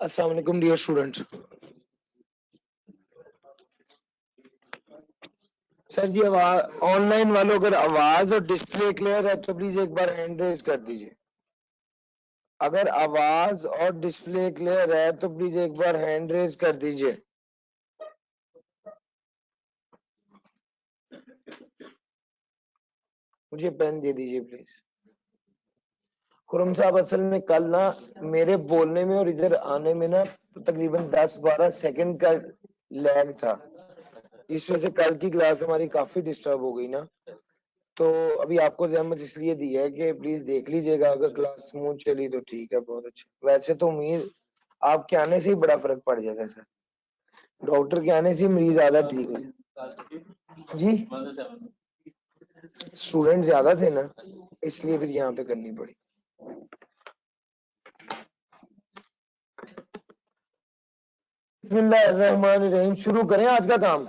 अस्सलाम वालेकुम dear students. Sir जी online वालों अगर आवाज और डिस्प्ले क्लियर है तो प्लीज एक बार हैंड रेज कर दीजिए। अगर आवाज और डिस्प्ले क्लियर है तो प्लीज एक बार हैंड रेज कर दीजिए। मुझे पेन दे दीजिए प्लीज। खुरम साहब असल में कल ना मेरे बोलने में और इधर आने में ना तकरीबन 10-12 सेकंड का लैग था, इस वजह से कल की क्लास हमारी काफी डिस्टर्ब हो गई ना। तो अभी आपको जहमत इसलिए दी है कि प्लीज देख लीजिएगा, अगर क्लास स्मूथ चली तो ठीक है, बहुत अच्छा। वैसे तो उम्मीद आपके आने से ही बड़ा फर्क पड़ जाता है सर, डॉक्टर के आने से मरीज ज्यादा ठीक हो जाए जी। स्टूडेंट ज्यादा थे ना, इसलिए फिर यहाँ पे करनी पड़ी। बिस्मिल्लाहिर्रहमानिर्रहीम, शुरू करें आज का काम।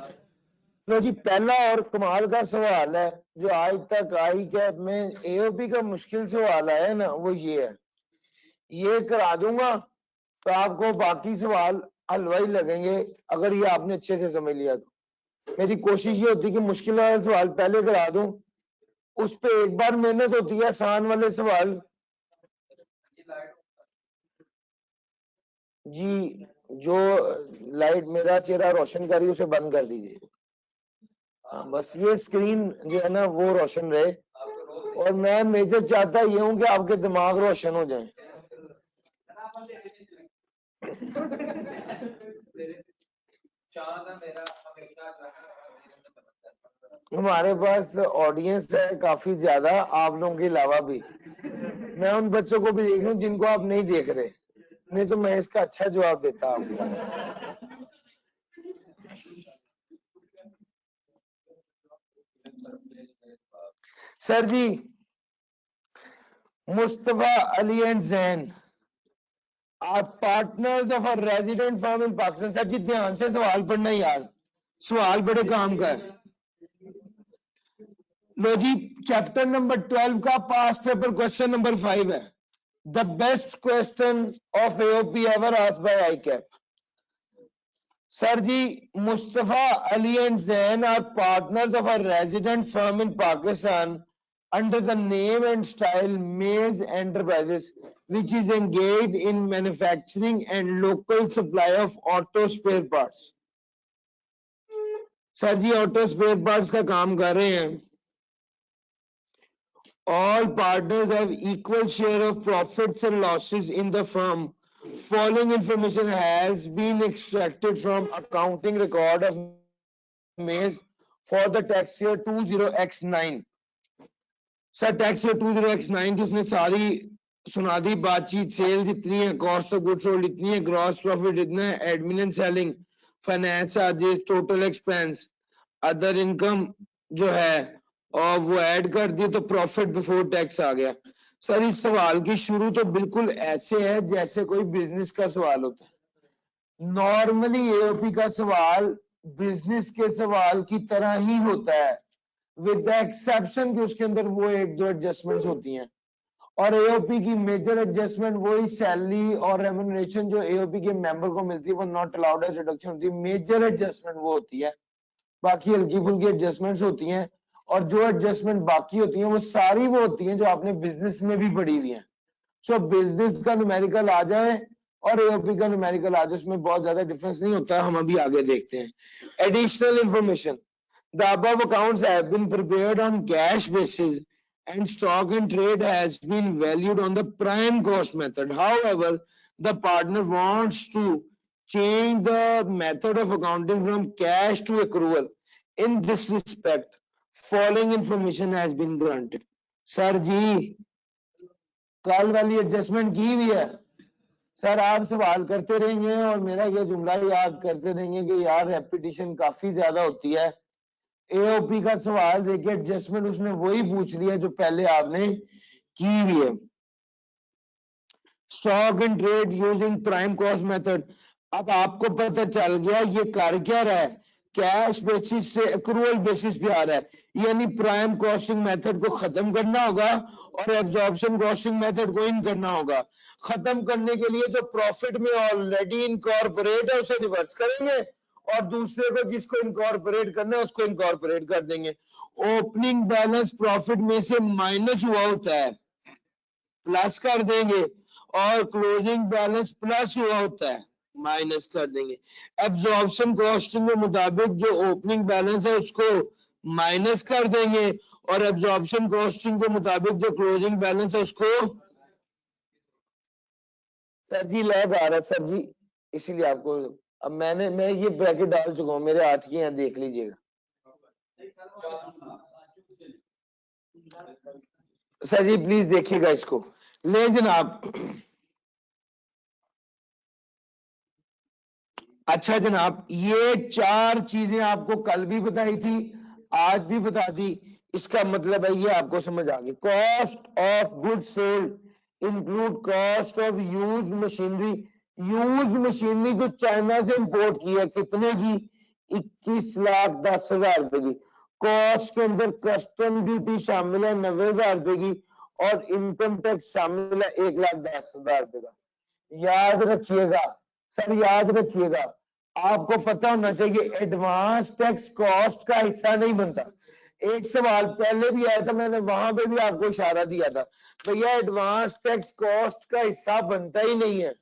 लो जी, पहला और कमाल का सवाल है जो आज तक आई कैप में एओपी का मुश्किल सवाल आया है ना, वो ये है। ये करा दूंगा तो आपको बाकी सवाल हलवाई लगेंगे अगर ये आपने अच्छे से समझ लिया तो। मेरी कोशिश ये होती है कि मुश्किल वाले सवाल पहले करा दूं, उस पे एक बार मेहनत होती है, आसान वाले सवाल जी। जो लाइट मेरा चेहरा रोशन कर रही है उसे बंद कर दीजिए। हाँ, बस ये स्क्रीन जो है ना वो रोशन रहे, और मैं मेजर चाहता ये हूं कि आपके दिमाग रोशन हो जाए। हमारे पास ऑडियंस है काफी ज्यादा, आप लोगों के अलावा भी। मैं उन बच्चों को भी देख रहा हूँ जिनको आप नहीं देख रहे, नहीं तो मैं इसका अच्छा जवाब देता आपको। सर जी, Mustafa Ali and Jain are partners of a resident firm in Pakistan. Sir जी ध्यान से सवाल पढ़ना यार, सवाल बड़े काम का है। लो जी, चैप्टर नंबर 12 का पास्ट पेपर क्वेश्चन नंबर 5 है, the best question of AOP ever asked by ICAP. Sir जी, Mustafa Ali and Jain are partners of a resident firm in Pakistan under the name and style Maze Enterprises, which is engaged in manufacturing and local supply of auto spare parts. Sir ji auto spare parts का काम कर रहे हैं। All partners have equal share of profits and losses in the firm. Following information has been extracted from accounting record of Maze for the tax year 20X9. Sir tax year 20X9 की उसने सारी सुना दी बातचीत। Sales इतनी है, cost of goods sold इतनी है, gross profit इतना है, admin and selling, finance charges, total expense, other income जो है और वो ऐड कर दिए तो प्रॉफिट बिफोर टैक्स आ गया। सर इस सवाल की शुरू तो बिल्कुल ऐसे है जैसे कोई बिजनेस का सवाल होता है। नॉर्मली एओपी का सवाल बिजनेस के सवाल की तरह ही होता है, विद द एक्सेप्शन कि उसके अंदर वो एक दो एडजस्टमेंट्स होती हैं। और एओपी की मेजर एडजस्टमेंट वही सैलरी और रेम्युनरेशन जो एओपी के मेंबर को मिलती है वो नॉट अलाउड एज रिडक्शन होती है। मेजर एडजस्टमेंट वो होती है, बाकी हल्की फुल्की एडजस्टमेंट्स होती हैं। और जो एडजस्टमेंट बाकी होती हैं वो सारी वो होती हैं जो आपने बिजनेस में भी पढ़ी हुई हैं। सो बिजनेस का न्यूमेरिकल आ जाए और एओपी का न्यूमेरिकल आ जाए, उसमें बहुत ज्यादा डिफरेंस नहीं होता। हम अभी आगे देखते हैं। Additional information, the above accounts have been prepared on cash basis and stock in trade has been valued on the prime cost method. However, the partner wants to change the method of accounting from cash to accrual. In this respect, following information has been granted. Sir जी कल वाली adjustment की हुई है। Sir आप सवाल करते रहेंगे और मेरा ये जुमला याद करते रहेंगे कि यार रेपिटेशन काफी ज्यादा होती है। एओपी का सवाल देखिए एडजस्टमेंट उसने वही पूछ लिया जो पहले आपने की हुई है। Stock in trade using prime cost method. अब आपको पता चल गया ये कर क्या रहा है, कैश बेसिस से एक्रूअल बेसिस पे आ रहा है, यानी प्राइम कॉस्टिंग मेथड को खत्म करना होगा और एब्जॉर्प्शन कॉस्टिंग मेथड को इन करना होगा। खत्म करने के लिए जो प्रॉफिट में ऑलरेडी इनकॉर्पोरेट है उसे रिवर्स करेंगे और दूसरे को जिसको इनकॉर्पोरेट करना है उसको इनकॉर्पोरेट कर देंगे। ओपनिंग बैलेंस प्रॉफिट में से माइनस हुआ होता है, प्लस कर देंगे, और क्लोजिंग बैलेंस प्लस हुआ होता है, माइनस कर देंगे। एब्जॉर्प्शन कॉस्टिंग के मुताबिक जो ओपनिंग बैलेंस है उसको माइनस कर देंगे और एब्जॉर्प्शन कॉस्टिंग के मुताबिक जो क्लोजिंग बैलेंस है उसको। सर जी लैग आ रहा है सर जी, इसीलिए आपको, अब मैं ये ब्रैकेट डाल चुका हूँ, मेरे हाथ की यहाँ देख लीजिएगा सर जी, प्लीज देखिएगा इसको। ले जनाब, अच्छा जनाब, ये चार चीजें आपको कल भी बताई थी, आज भी बता दी। इसका मतलब है ये आपको समझ आ गई। Cost of good sold include cost of use machinery. Use machinery जो चाइना से इंपोर्ट की है, कितने की? 21,10,000 रुपए की। कॉस्ट के अंदर कस्टम ड्यूटी शामिल है 90,000 रुपए की और इनकम टैक्स शामिल है 1,10,000 रुपए का। याद रखिएगा सर, याद रखिएगा, आपको पता होना चाहिए एडवांस टैक्स कॉस्ट का हिस्सा नहीं बनता। एक सवाल पहले भी आया था, मैंने वहां पे भी आपको इशारा दिया था, भैया एडवांस टैक्स कॉस्ट का हिस्सा बनता ही नहीं है।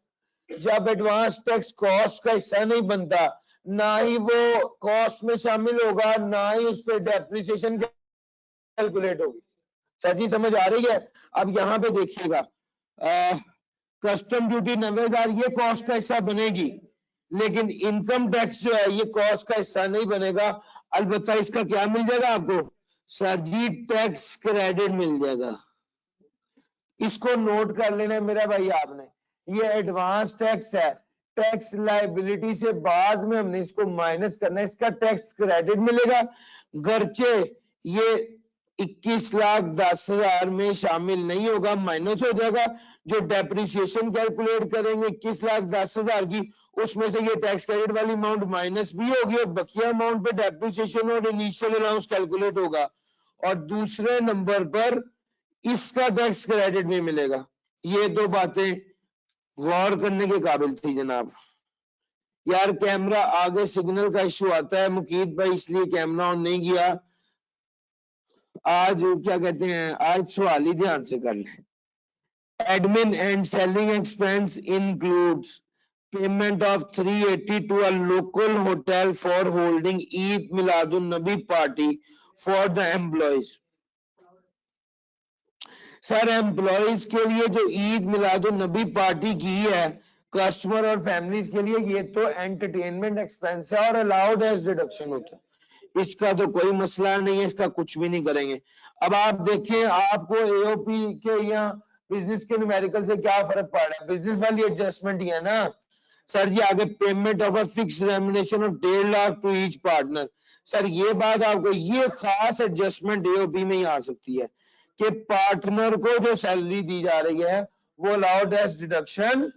जब एडवांस टैक्स कॉस्ट का हिस्सा नहीं बनता, ना ही वो कॉस्ट में शामिल होगा, ना ही उस पर डेप्रिसिएशन कैलकुलेट होगी। सर जी समझ आ रही है? अब यहाँ पे देखिएगा, कस्टम ड्यूटी 90,000 ये कॉस्ट का हिस्सा बनेगी, लेकिन इनकम टैक्स जो है ये कॉस्ट का हिस्सा नहीं बनेगा। अलबत्ता इसका क्या मिल जाएगा आपको? सर जी टैक्स क्रेडिट मिल जाएगा। इसको नोट कर लेना है मेरा भाई आपने, ये एडवांस टैक्स है, टैक्स लाइबिलिटी से बाद में हमने इसको माइनस करना है, इसका टैक्स क्रेडिट मिलेगा। गर्चे ये 21,10,000 में शामिल नहीं होगा, माइनस हो जाएगा। जो डेप्रिसिएशन कैलकुलेट करेंगे 21,10,000 की, उसमें से ये टैक्स क्रेडिट वाली अमाउंट माइनस भी होगी और बकिया अमाउंट पे डेप्रिसिएशन और इनिशियल अलाउंस कैलकुलेट होगा। और दूसरे नंबर पर इसका टैक्स क्रेडिट भी मिलेगा। ये दो बातें गौर करने के काबिल थी जनाब। यार कैमरा आगे सिग्नल का इशू आता है मुकीद भाई, इसलिए कैमरा ऑन नहीं किया आज। क्या कहते हैं, आज सवाल ही ध्यान से कर ले। Admin and selling expense includes payment of 380 to a local hotel for holding Eid Miladun Nabi party for the employees. Sir employees के लिए जो ईद मिलादुन नबी पार्टी की है कस्टमर और फैमिलीज के लिए, ये तो एंटरटेनमेंट एक्सपेंस है और अलाउड एज डिडक्शन होता है, इसका तो कोई मसला नहीं है, इसका कुछ भी नहीं करेंगे। अब आप देखें आपको एओपी के या बिजनेस के न्यूमेरिकल से क्या फर्क पड़ रहा है? बिजनेस वाली एडजस्टमेंट ही है ना सर जी। आगे payment of a fix remuneration of 1.5 lakh to each partner. Sir ये बात आपको, ये खास एडजस्टमेंट एओपी में ही आ सकती है कि पार्टनर को जो सैलरी दी जा रही है वो अलाउड एज डिडक्शन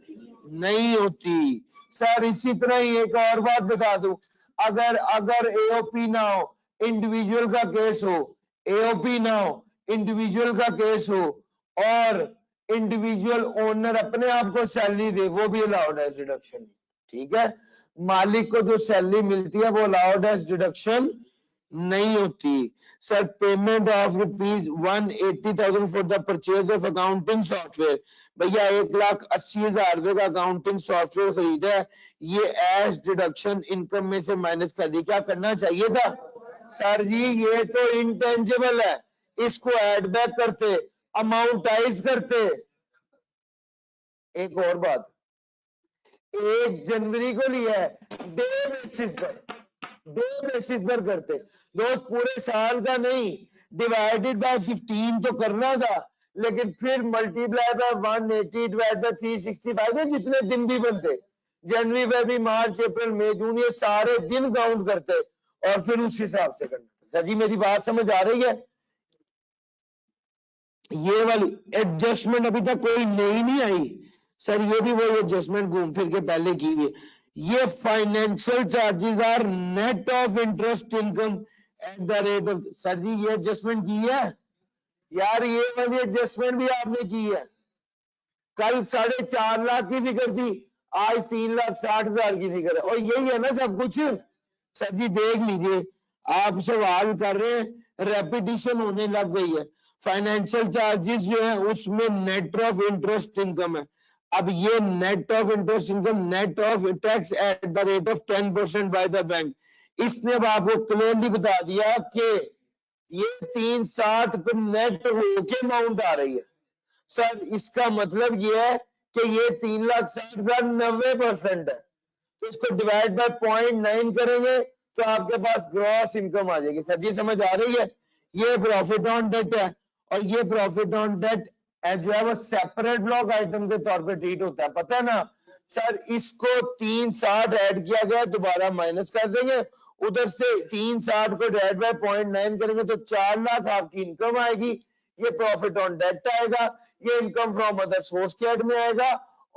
नहीं होती। सर इसी तरह ही एक और बात बता दूं, अगर अगर एओपी ना हो, इंडिविजुअल का केस हो, एओपी ना हो, इंडिविजुअल का केस हो और इंडिविजुअल ओनर अपने आप को सैलरी दे, वो भी अलाउड है डिडक्शन। ठीक है, मालिक को जो सैलरी मिलती है वो अलाउड है डिडक्शन नहीं होती। Sir payment of ₹180,000 for the purchase of accounting software. भैया 1,80,000 रुपए का अकाउंटिंग सॉफ्टवेयर खरीदा है, ये एज डिडक्शन इनकम में से माइनस कर दी। क्या करना चाहिए था? सर जी ये तो इंटेंजिबल है, इसको एड बैक करते, अमाउंटाइज करते। एक और बात, 1 जनवरी को लिया है, डे बेसिस पर, डे बेसिस पर करते दोस्त, पूरे साल का नहीं, डिवाइडेड बाय 15 तो करना था, लेकिन फिर मल्टीप्लाई बाय 180 डिवाइड बाय 365 है, जितने दिन भी बनते, जनवरी फरवरी मार्च अप्रैल मई जून, ये सारे दिन काउंट करते और फिर उस हिसाब से करना। सर जी मेरी बात समझ आ रही है? ये वाली एडजस्टमेंट अभी तक कोई नई नहीं आई सर, ये भी वही एडजस्टमेंट घूम फिर के पहले की हुई। ये financial charges are net of interest income at the rate of. Sir जी ये एडजस्टमेंट की है यार, ये वाली एडजस्टमेंट भी आपने की है। कल 4.5 लाख की फिगर थी, आज 3,60,000 की फिगर है, और यही है ना सब कुछ। सर जी देख लीजिए, आप सवाल कर रहे हैं, रेपिटिशन होने लग गई है। फाइनेंशियल चार्जेस जो है उसमें नेट ऑफ इंटरेस्ट इनकम है। अब ये net of interest income, net of tax at the rate of 10% by the bank. इसने अब आपको क्लियरली बता दिया कि ये 360 पे नेट होके अमाउंट आ रही है। सर इसका मतलब ये है कि ये 3,60,000 90% है, तो इसको डिवाइड बाय 0.9 करेंगे तो आपके पास ग्रॉस इनकम आ जाएगी। सर जी समझ आ रही है? ये प्रॉफिट ऑन डेट है, और ये प्रॉफिट ऑन डेट जो है वो सेपरेट ब्लॉक आइटम के तौर पे ट्रीट होता है, पता है ना। सर इसको 360 ऐड किया गया, दोबारा माइनस कर देंगे, उधर से 360 को डिवाइड बाय 0.9 करेंगे तो 4 लाख आपकी इनकम आएगी। ये प्रॉफिट ऑन डेट आएगा, ये इनकम फ्रॉम अदर सोर्स के हेड में आएगा।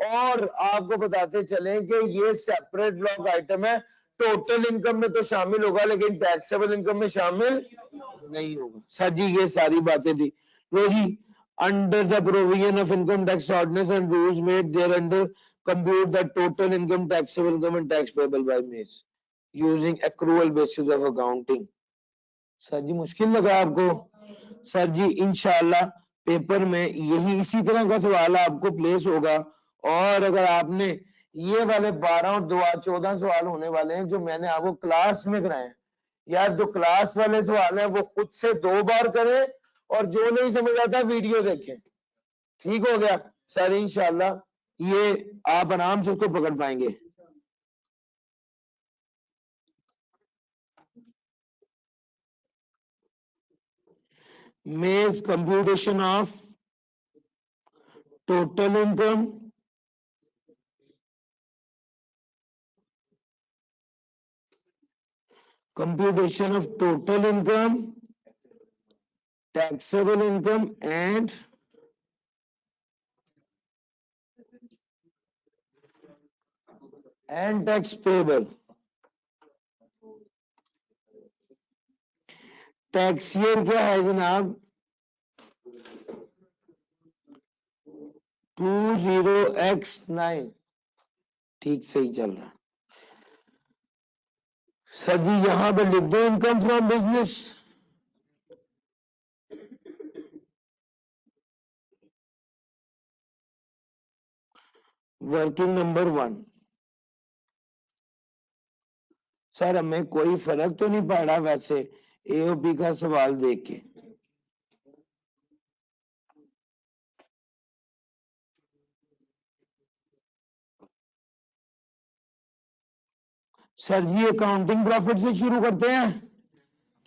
और आपको बताते चलें कि ये सेपरेट ब्लॉक आइटम है, टोटल इनकम में तो शामिल होगा लेकिन टैक्सेबल इनकम में शामिल नहीं होगा। सर जी ये सारी बातें थी। लो जी, under the provision of income tax ordinance and rules made thereunder compute the total income taxable income and tax payable by मेज using accrual basis of accounting. Sir जी मुश्किल लगा आपको? सर जी इंशाल्लाह पेपर में यही इसी तरह का सवाल आपको प्लेस होगा। और अगर आपने ये वाले 12 और 2 14 सवाल होने वाले हैं जो मैंने आपको क्लास में कराए हैं, यार जो क्लास वाले सवाल है वो खुद से 2 बार करें, और जो नहीं समझ आता वीडियो देखें। ठीक हो गया सर? इंशाल्लाह ये आप आराम से उसको पकड़ पाएंगे। मेज computation of total income, computation of total income, taxable income and tax payable। Tax year क्या है जनाब? 20x9। ठीक सही चल रहा। सर जी यहां पर लिख दो income from business. Working number 1। Sir हमें कोई फर्क तो नहीं पड़ा वैसे एओपी का सवाल देख के। सर जी अकाउंटिंग प्रॉफिट से शुरू करते हैं।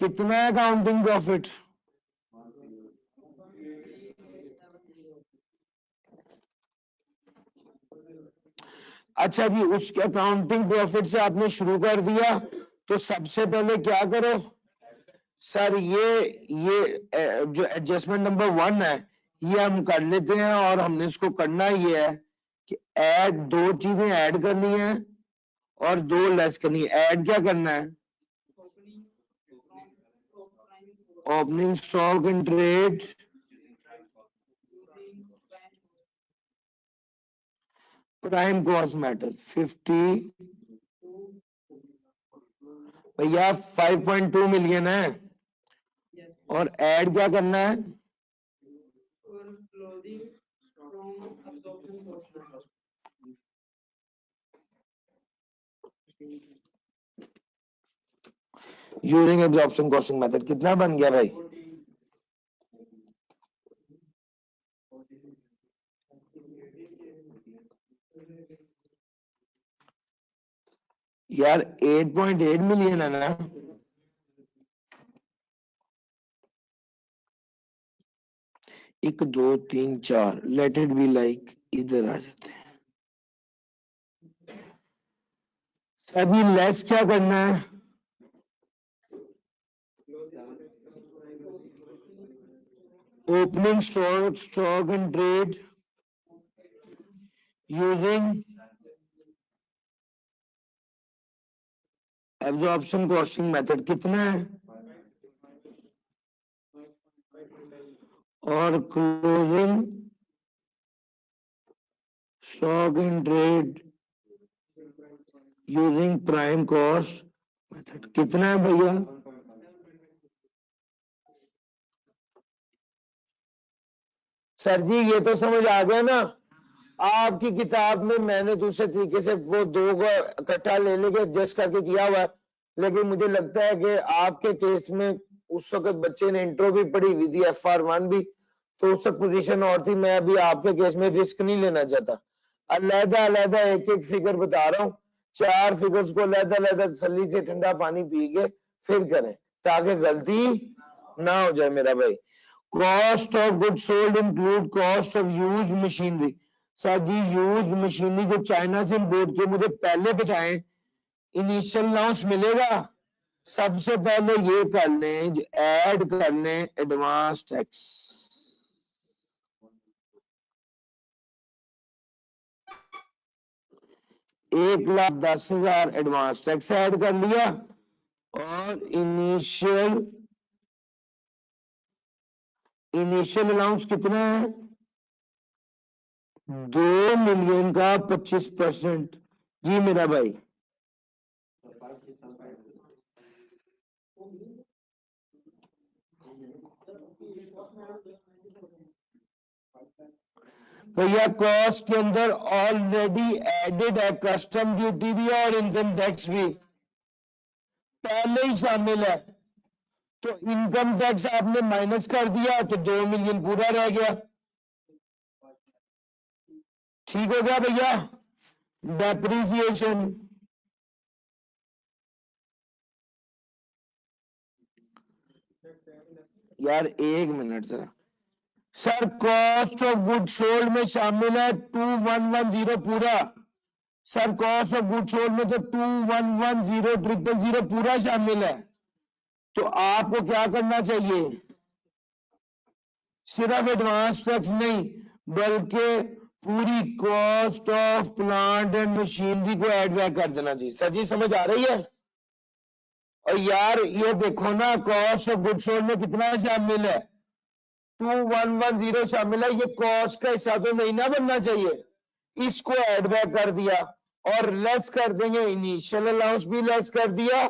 कितना है अकाउंटिंग प्रॉफिट? अच्छा जी, उसके अकाउंटिंग प्रॉफिट से आपने शुरू कर दिया तो सबसे पहले क्या करो सर, ये जो एडजस्टमेंट नंबर 1 है ये हम कर लेते हैं, और हमने इसको करना ये है कि ऐड 2 चीजें ऐड करनी है और 2 लेस करनी है। ऐड क्या करना है? Opening stock in trade, prime cost matter 50, भैया 5.2 मिलियन है। और ऐड क्या करना है? Using absorption costing method. कितना बन गया भाई? यार 8.8 मिलियन है ना? 1 2 3 4, लेट इट बी लाइक, इधर आ जाते हैं। सभी लेस क्या करना है? Opening stock in trade using absorption costing method कितना है, और closing stock in trade using prime cost method कितना है भैया? सर जी ये तो समझ आ गया ना, आपकी किताब में मैंने दूसरे तरीके से वो दो को इकट्ठा ले लेके एडजस्ट करके किया हुआ है, लेकिन मुझे लगता है कि आपके केस में उस वक्त बच्चे ने इंट्रो भी पढ़ी हुई थी, FR1 भी, तो उस वक्त पोजीशन और थी। मैं अभी आपके केस में रिस्क नहीं लेना चाहता, अलहदा अलहदा एक एक फिगर बता रहा हूँ, 4 फिगर्स को अलहदा अलहदा तसल्ली से ठंडा पानी पी के फिर करें ताकि गलती ना हो जाए मेरा भाई। Cost of good sold include cost of use machinery. Sir ji use machinery जो चाइना से इंपोर्ट किए मुझे पहले बताएं, इनिशियल अलाउंस मिलेगा? सबसे पहले ये कर लें, ऐड कर लें advance tax. $1,10,000 advance tax add कर लिया, और इनिशियल अलाउंस कितना है? 2 मिलियन का 25%। जी मेरा भाई, भैया कॉस्ट के अंदर ऑलरेडी एडेड है कस्टम ड्यूटी भी और इनकम टैक्स भी पहले ही शामिल है, तो इनकम टैक्स आपने माइनस कर दिया तो 2 मिलियन पूरा रह गया। ठीक हो गया भैया? डेप्रिसिएशन, यार एक मिनट जरा, sir cost of good sold में शामिल है 2110 पूरा। Sir cost of good sold में तो 2110,000 पूरा शामिल है, तो आपको क्या करना चाहिए? सिर्फ एडवांस टैक्स नहीं बल्कि पूरी cost of plant and machinery को ऐड बैक कर देना चाहिए। सर जी समझ आ रही है? और यार ये देखो ना, कॉस्ट ऑफ गुड सोल्ड में कितना शामिल है? 2110 शामिल है, ये कॉस्ट का हिस्सा तो नहीं ना बनना चाहिए, इसको ऐड बैक कर दिया, और लेस कर देंगे इनिशियल अलाउंस भी लेस कर दिया,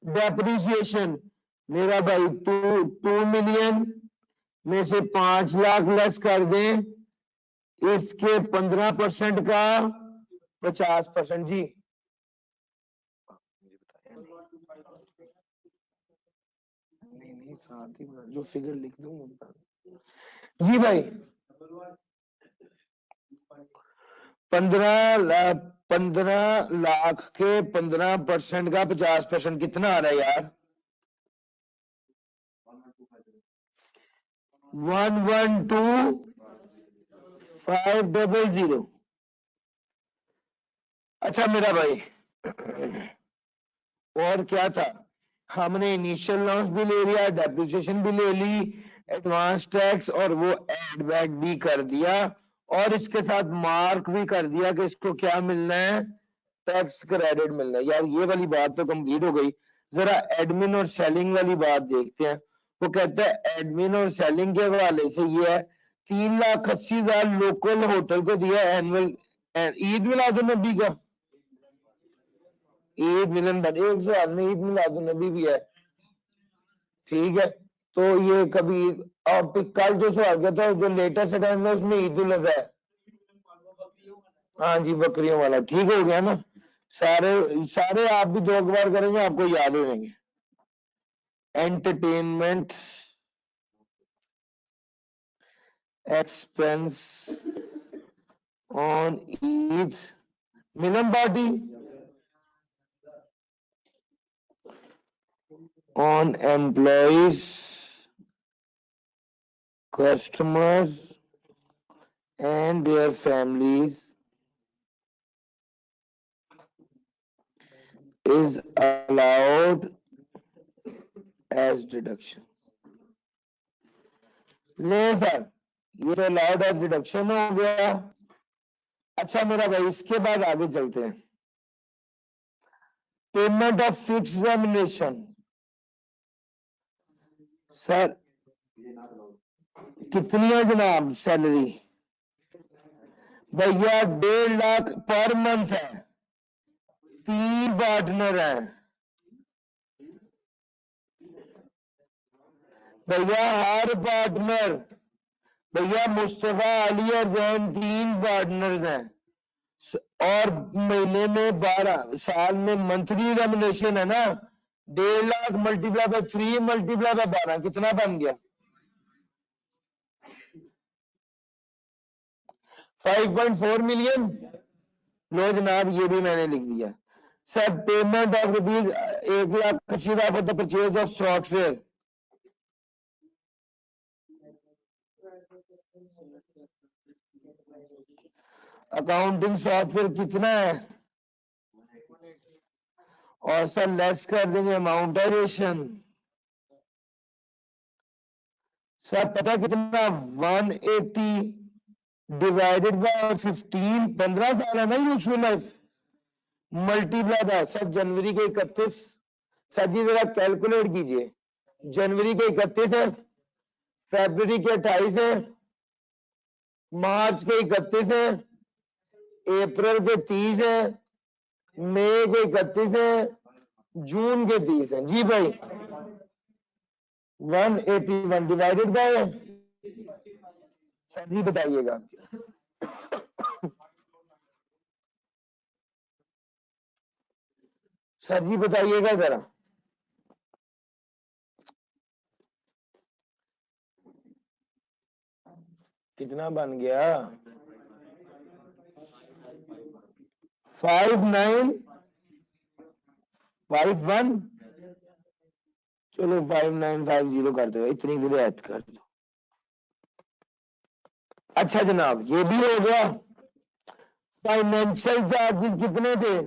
डेप्रिसिएशन मेरा भाई 2 मिलियन में से 5 लाख लेस कर दें, इसके 15% का 50%। जी नहीं साथ ही जो फिगर लिख दूं जी भाई, 15 लाख के 15% का 50% कितना आ रहा है यार? 112,500। अच्छा मेरा भाई, और क्या था? हमने इनिशियल अलाउंस भी ले लिया, डेप्रिसिएशन भी ले ली, एडवांस टैक्स और वो एड बैक भी कर दिया, और इसके साथ मार्क भी कर दिया कि इसको क्या मिलना है, टैक्स क्रेडिट मिलना है। यार ये वाली बात तो कंप्लीट हो गई, जरा एडमिन और सेलिंग वाली बात देखते हैं। वो कहता है एडमिन और सेलिंग के हवाले से ये है, 3,80,000 लोकल होटल को दिया एनुअल ईद मिलादुन नबी का, ईद मिलन बन 100 में ईद मिलादुन नबी भी है, ठीक है। तो ये कभी अब कल जो सवाल किया था जो लेटेस्ट टाइम में उसमें ईद उल अजहा है, हाँ जी बकरियों वाला, ठीक हो गया ना? सारे सारे आप भी 2 बार करेंगे आपको याद हो जाएंगे। Entertainment expense on Eid Milan party on employees, customers and their families is allowed as deduction। ले सर, ये तो allowed as deduction हो गया। अच्छा मेरा भाई इसके बाद आगे चलते हैं। Payment of fix remuneration sir कितनी है जनाब सैलरी? भैया 1.5 लाख पर मंथ है, 3 पार्टनर है भैया, हर पार्टनर भैया मुस्तफा अली और जैन 3 पार्टनर्स हैं और महीने में 12 साल में मंथली रेम्युनरेशन है ना, 1.5 lakh multiply by 3 multiply by 12 कितना बन गया? 5.4 मिलियन। लो जनाब ये भी मैंने लिख दिया। Sir payment of rupees 1,80,000 for the purchase of software, accounting software कितना है? और सर लेस कर देंगे अमाउंटाइजेशन। सर पता कितना? 180 डिवाइडेड बाय 15, 15 साल है ना useful life, multiply by sir जनवरी के 31। सर जी जरा कैलकुलेट कीजिए, जनवरी के 31 है, फरवरी के 28 है, मार्च के 31 है, अप्रैल के 30 है, मई के 31 है, जून के 30 है। जी भाई 181 डिवाइडेड बाय, सर जी बताइएगा। सर जी बताइएगा जरा, कितना बन गया? 5951, चलो 5950 कर दो, इतनी भी रियायत कर दो। अच्छा जनाब ये भी हो गया। फाइनेंशियल चार्जेस कितने थे?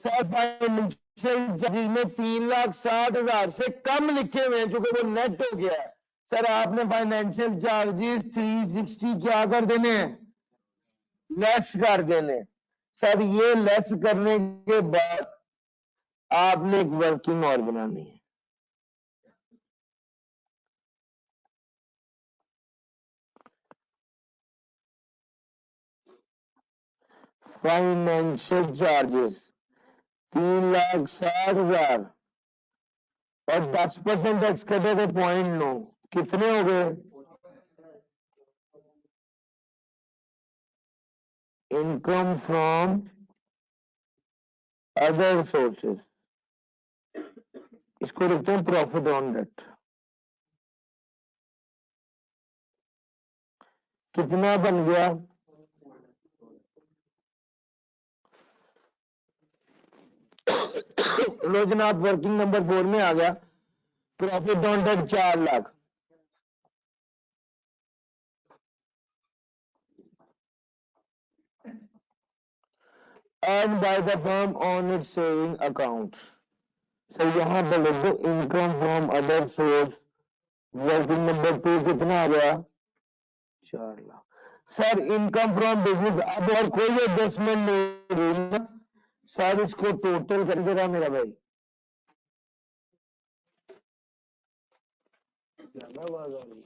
सर फाइनेंशियल चार्जेस में 3,60,000 से कम लिखे हुए हैं, चूंकि वो नेट हो गया है। सर आपने फाइनेंशियल चार्जेस 360 क्या कर देने हैं? लेस कर देने। सर ये लेस करने के बाद आपने एक वर्किंग और बनानी है। फाइनेंशियल चार्जेस 3,60,000 और 10% टैक्स कटे तो 0.9, कितने हो गए? इनकम फ्रॉम अदर सोर्सेस, इसको लिखते हैं प्रॉफिट ऑन डेट। कितना बन गया? लो जनाब वर्किंग नंबर 4 में आ गया, profit on date 4 lakh. earned by the firm on its saving account। तो यहां पर लिख दो income from other source, working number 2 कितना आ गया? 4 lakh. Sir income from business अब और कोई एडजस्टमेंट नहीं हुई ना सर, इसको टोटल कर देगा मेरा भाई। आवाज आ रही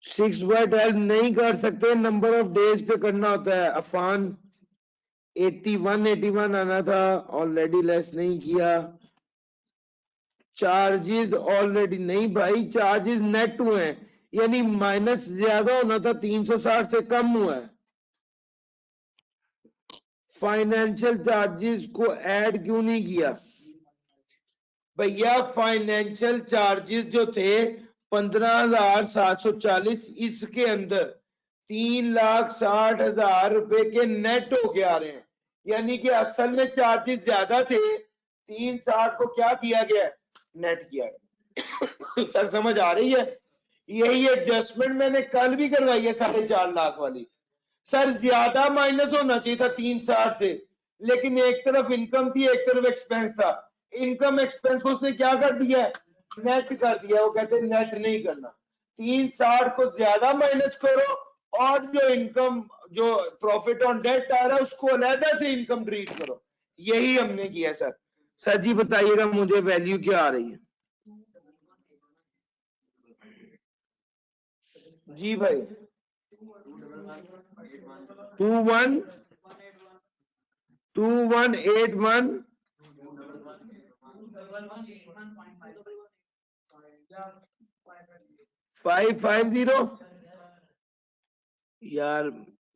6/12 नहीं कर सकते, नंबर ऑफ डेज पे करना होता है। अफान 81 आना था, ऑलरेडी लेस नहीं किया। चार्जेस ऑलरेडी नहीं भाई, चार्जेस नेट हुए हैं, यानी माइनस ज्यादा होना था, 360 से कम हुआ है। फाइनेंशियल चार्जेस को ऐड क्यों नहीं किया भैया? फाइनेंशियल चार्जेस जो थे 15,740, इसके अंदर 3,60,000 रुपए के नेट होके आ रहे हैं, यानी कि असल में चार्जेस ज्यादा थे, 360 को क्या किया गया? नेट किया गया। सर समझ आ रही है? यही एडजस्टमेंट मैंने कल भी करवाई है 4.5 लाख वाली। सर ज्यादा माइनस होना चाहिए था 360 से, लेकिन एक तरफ इनकम थी एक तरफ एक्सपेंस था। इनकम एक्सपेंस को उसने क्या कर दिया? नेट कर दिया। वो कहते नेट नहीं करना। 360 को ज्यादा माइनस करो और जो इनकम जो प्रॉफिट ऑन डेट आ रहा है उसको अलहदा से इनकम ट्रीट करो। यही हमने किया सर। सर जी बताइएगा मुझे वैल्यू क्या आ रही है? जी भाई 2181 550। यार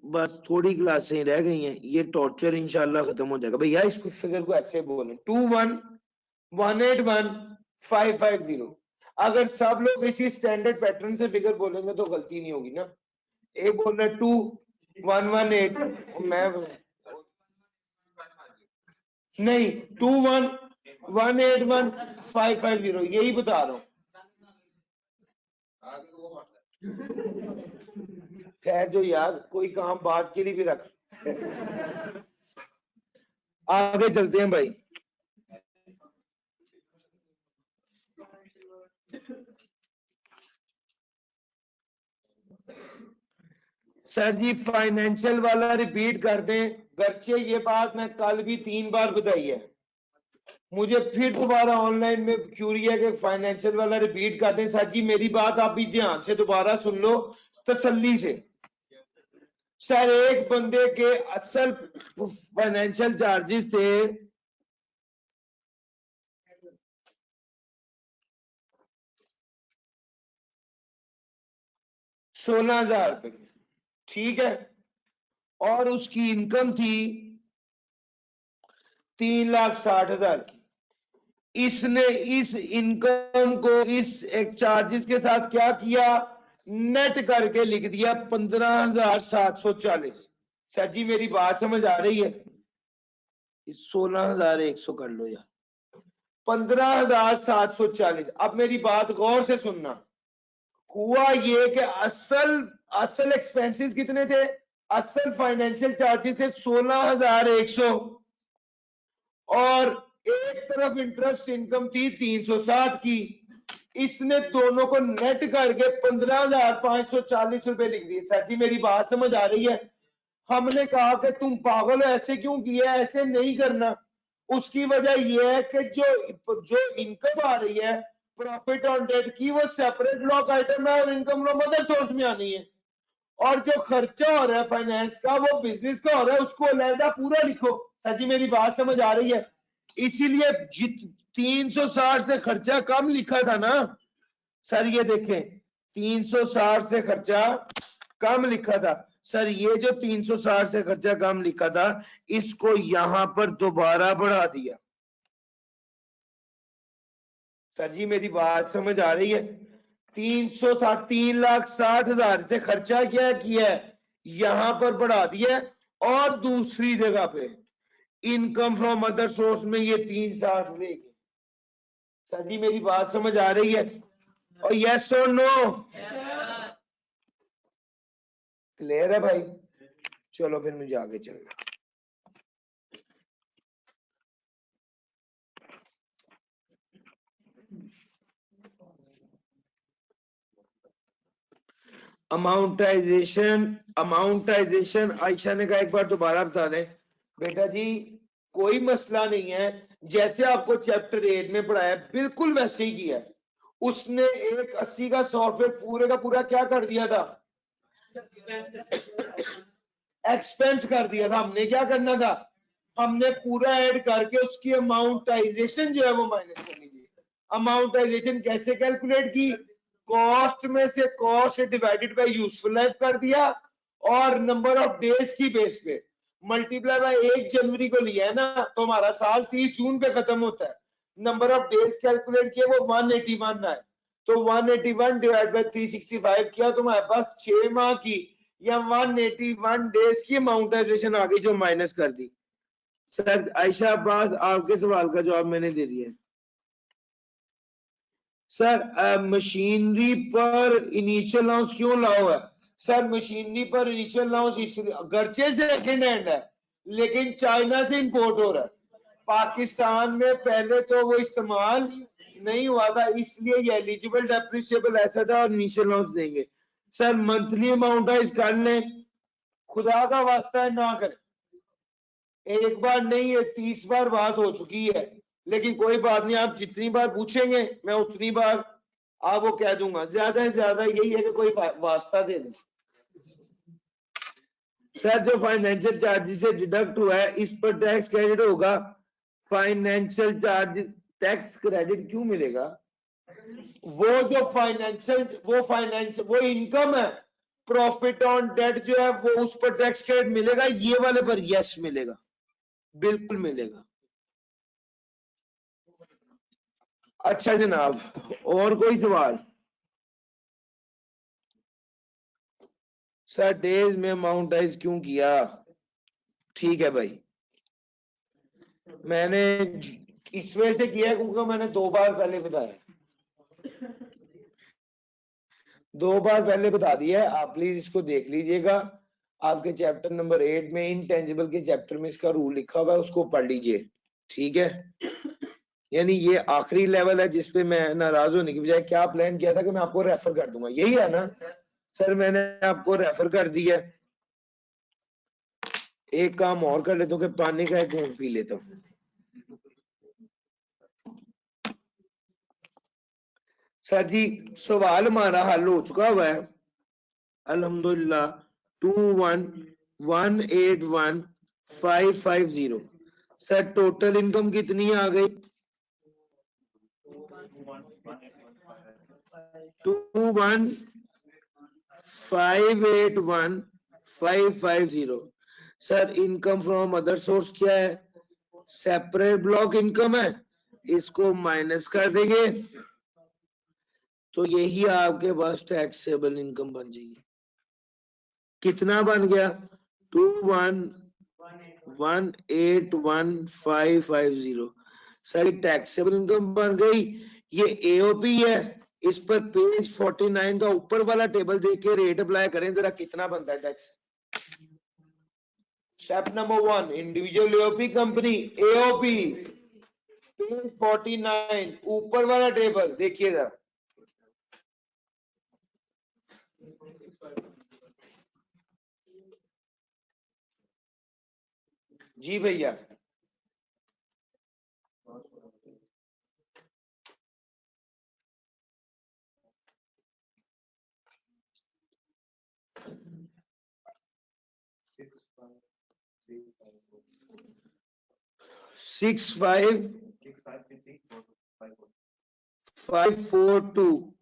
बस थोड़ी क्लासें रह गई हैं, ये टॉर्चर इंशाल्लाह खत्म हो जाएगा भैया। इस फिगर को ऐसे बोलें 21815550। अगर सब लोग इसी स्टैंडर्ड पैटर्न से फिगर बोलेंगे तो गलती नहीं होगी ना। एक बोल रहे 2118, मैं नहीं 21181550 यही बता रहा हूँ। खैर जो यार कोई काम बात के लिए भी रख। आगे चलते हैं भाई। सर जी फाइनेंशियल वाला रिपीट कर दें, गर्चे ये बात मैं कल भी 3 बार बताई है, मुझे फिर दोबारा ऑनलाइन में क्यूरी है कि फाइनेंशियल वाला रिपीट कर दें। सर जी मेरी बात आप भी ध्यान से दोबारा सुन लो तसल्ली से। सर एक बंदे के असल फाइनेंशियल चार्जेस थे 16,000 रुपए, ठीक है, और उसकी इनकम थी 3,60,000 की। इसने इस इनकम को इस एक चार्जेस के साथ क्या किया, नेट करके लिख दिया 15,740। सर जी मेरी बात समझ आ रही है? इस 16,100 कर लो यार, 15,740। अब मेरी बात गौर से सुनना। हुआ ये कि असल एक्सपेंसेस कितने थे, असल फाइनेंशियल चार्जेस थे 16,100 और एक तरफ इंटरेस्ट इनकम थी 360 की। इसने दोनों को नेट करके 15,540 रुपए लिख दिए। सर जी मेरी बात समझ आ रही है? हमने कहा कि तुम पागल हो, ऐसे क्यों किया, ऐसे नहीं करना। उसकी वजह यह है कि जो इनकम आ रही है प्रॉफिट ऑन डेट की वो सेपरेट ब्लॉक आइटम है और इनकम फ्रॉम अदर सोर्स में आनी है, और जो खर्चा हो रहा है फाइनेंस का वो बिजनेस का हो रहा है, उसको अलहदा पूरा लिखो। सर जी मेरी बात समझ आ रही है? इसीलिए 360 से खर्चा कम लिखा था ना सर, ये देखें 360 से खर्चा कम लिखा था। सर ये जो 360 से खर्चा कम लिखा था इसको यहां पर दोबारा बढ़ा दिया। सर जी मेरी बात समझ आ रही है? 3,60,000 से खर्चा क्या किया है, यहां पर बढ़ा दिया, और दूसरी जगह पे इनकम फ्रॉम अदर सोर्स में ये 360 लेके। सर जी मेरी बात समझ आ रही है? और यस और नो? क्लियर है भाई? चलो फिर मुझे आगे चलना। अमाउंटाइजेशन आयशा ने कहा एक बार दोबारा बता दें। बेटा जी कोई मसला नहीं है, जैसे आपको चैप्टर 8 में पढ़ाया बिल्कुल वैसे ही किया। उसने एक 80 का सॉफ्टवेयर पूरे का पूरा क्या कर दिया था, एक्सपेंस कर दिया था। हमने क्या करना था, हमने पूरा ऐड करके उसकी अमाउंटाइजेशन जो है वो माइनस करनी थी। अमाउंटाइजेशन कैसे कैलकुलेट की, कॉस्ट में से cost divided by useful life कर दिया और नंबर ऑफ डेज की बेस पे मल्टीप्लाई बाय 1 जनवरी को लिया है ना, तो हमारा साल 30 जून पे खत्म होता है। नंबर ऑफ डेज कैलकुलेट किया वो 181 है, तो 181 डिवाइड बाय 365 किया तो हमारे पास 6 माह की या 181 डेज की अमाउंटाइजेशन आ गई जो माइनस कर दी। सर आयशा अब्बास आपके सवाल का जवाब मैंने दे दिया। सर मशीनरी पर इनिशियल अलाउंस क्यों लाओ है? सर मशीनरी पर इनिशियल अलाउंस गर्चे से सेकेंड हैंड है लेकिन चाइना से इंपोर्ट हो रहा है। पाकिस्तान में पहले तो वो इस्तेमाल नहीं हुआ था, इसलिए ये एलिजिबल डेप्रिसिएबल एसेट और इनिशियल लॉस देंगे। सर मंथली अमाउंट कर लें, खुदा का वास्ता है ना करें। एक बार नहीं है 30 बार बात हो चुकी है, लेकिन कोई बात नहीं, आप जितनी बार पूछेंगे मैं उतनी बार आपको कह दूंगा। ज्यादा से ज्यादा यही है कि कोई वास्ता दे दे। सर जो फाइनेंशियल चार्जेस से डिडक्ट हुआ है इस पर टैक्स क्रेडिट होगा। फाइनेंशियल चार्जेस टैक्स क्रेडिट क्यों मिलेगा? वो जो वो इनकम है, प्रॉफिट ऑन डेट जो है वो उस पर टैक्स क्रेडिट मिलेगा, ये वाले पर यस मिलेगा, बिल्कुल मिलेगा। अच्छा जनाब, और कोई सवाल? सर डेज में अमाउंटाइज क्यों किया? ठीक है भाई, मैंने इस वजह से किया क्योंकि मैंने 2 बार पहले बताया, 2 बार पहले बता दिया है। आप प्लीज इसको देख लीजिएगा, आपके चैप्टर नंबर 8 में इनटेंजिबल के चैप्टर में इसका रूल लिखा हुआ है, उसको पढ़ लीजिए। ठीक है, यानी ये आखिरी लेवल है जिसपे मैं नाराज होने की बजाय क्या प्लान किया था कि मैं आपको रेफर कर दूंगा, यही है ना सर? मैंने आपको रेफर कर दिया। एक काम और कर लेता हूँ कि पानी का एक घूंट पी लेता हूँ। सर जी सवाल हमारा हल हो चुका हुआ है अल्हम्दुलिल्लाह। 21181550। सर टोटल इनकम कितनी आ गई? 21581550। Sir income from other source क्या है? सेपरेट ब्लॉक इनकम है, इसको माइनस कर देंगे तो यही आपके पास टैक्सेबल इनकम बन जाएगी। कितना बन गया? 21181550। सर टैक्सेबल इनकम बन गई। ये एओपी है, इस पर पेज 49 का ऊपर वाला टेबल देख के रेट अप्लाई करें जरा, कितना बनता है tax. Step number 1, individual AOP company AOP, page 49 ऊपर वाला टेबल देखिए जरा। जी भैया, six five 542।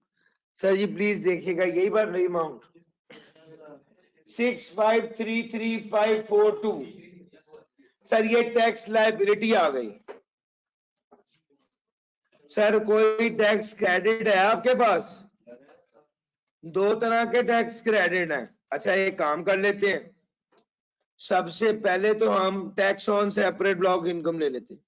Sir ji please देखिएगा, यही बार रही अमाउंट 6533542। सर ये टैक्स लायबिलिटी आ गई। सर कोई टैक्स क्रेडिट है आपके पास? 2 तरह के टैक्स क्रेडिट हैं। अच्छा एक काम कर लेते हैं, सबसे पहले तो हम tax on separate block income ले लेते हैं।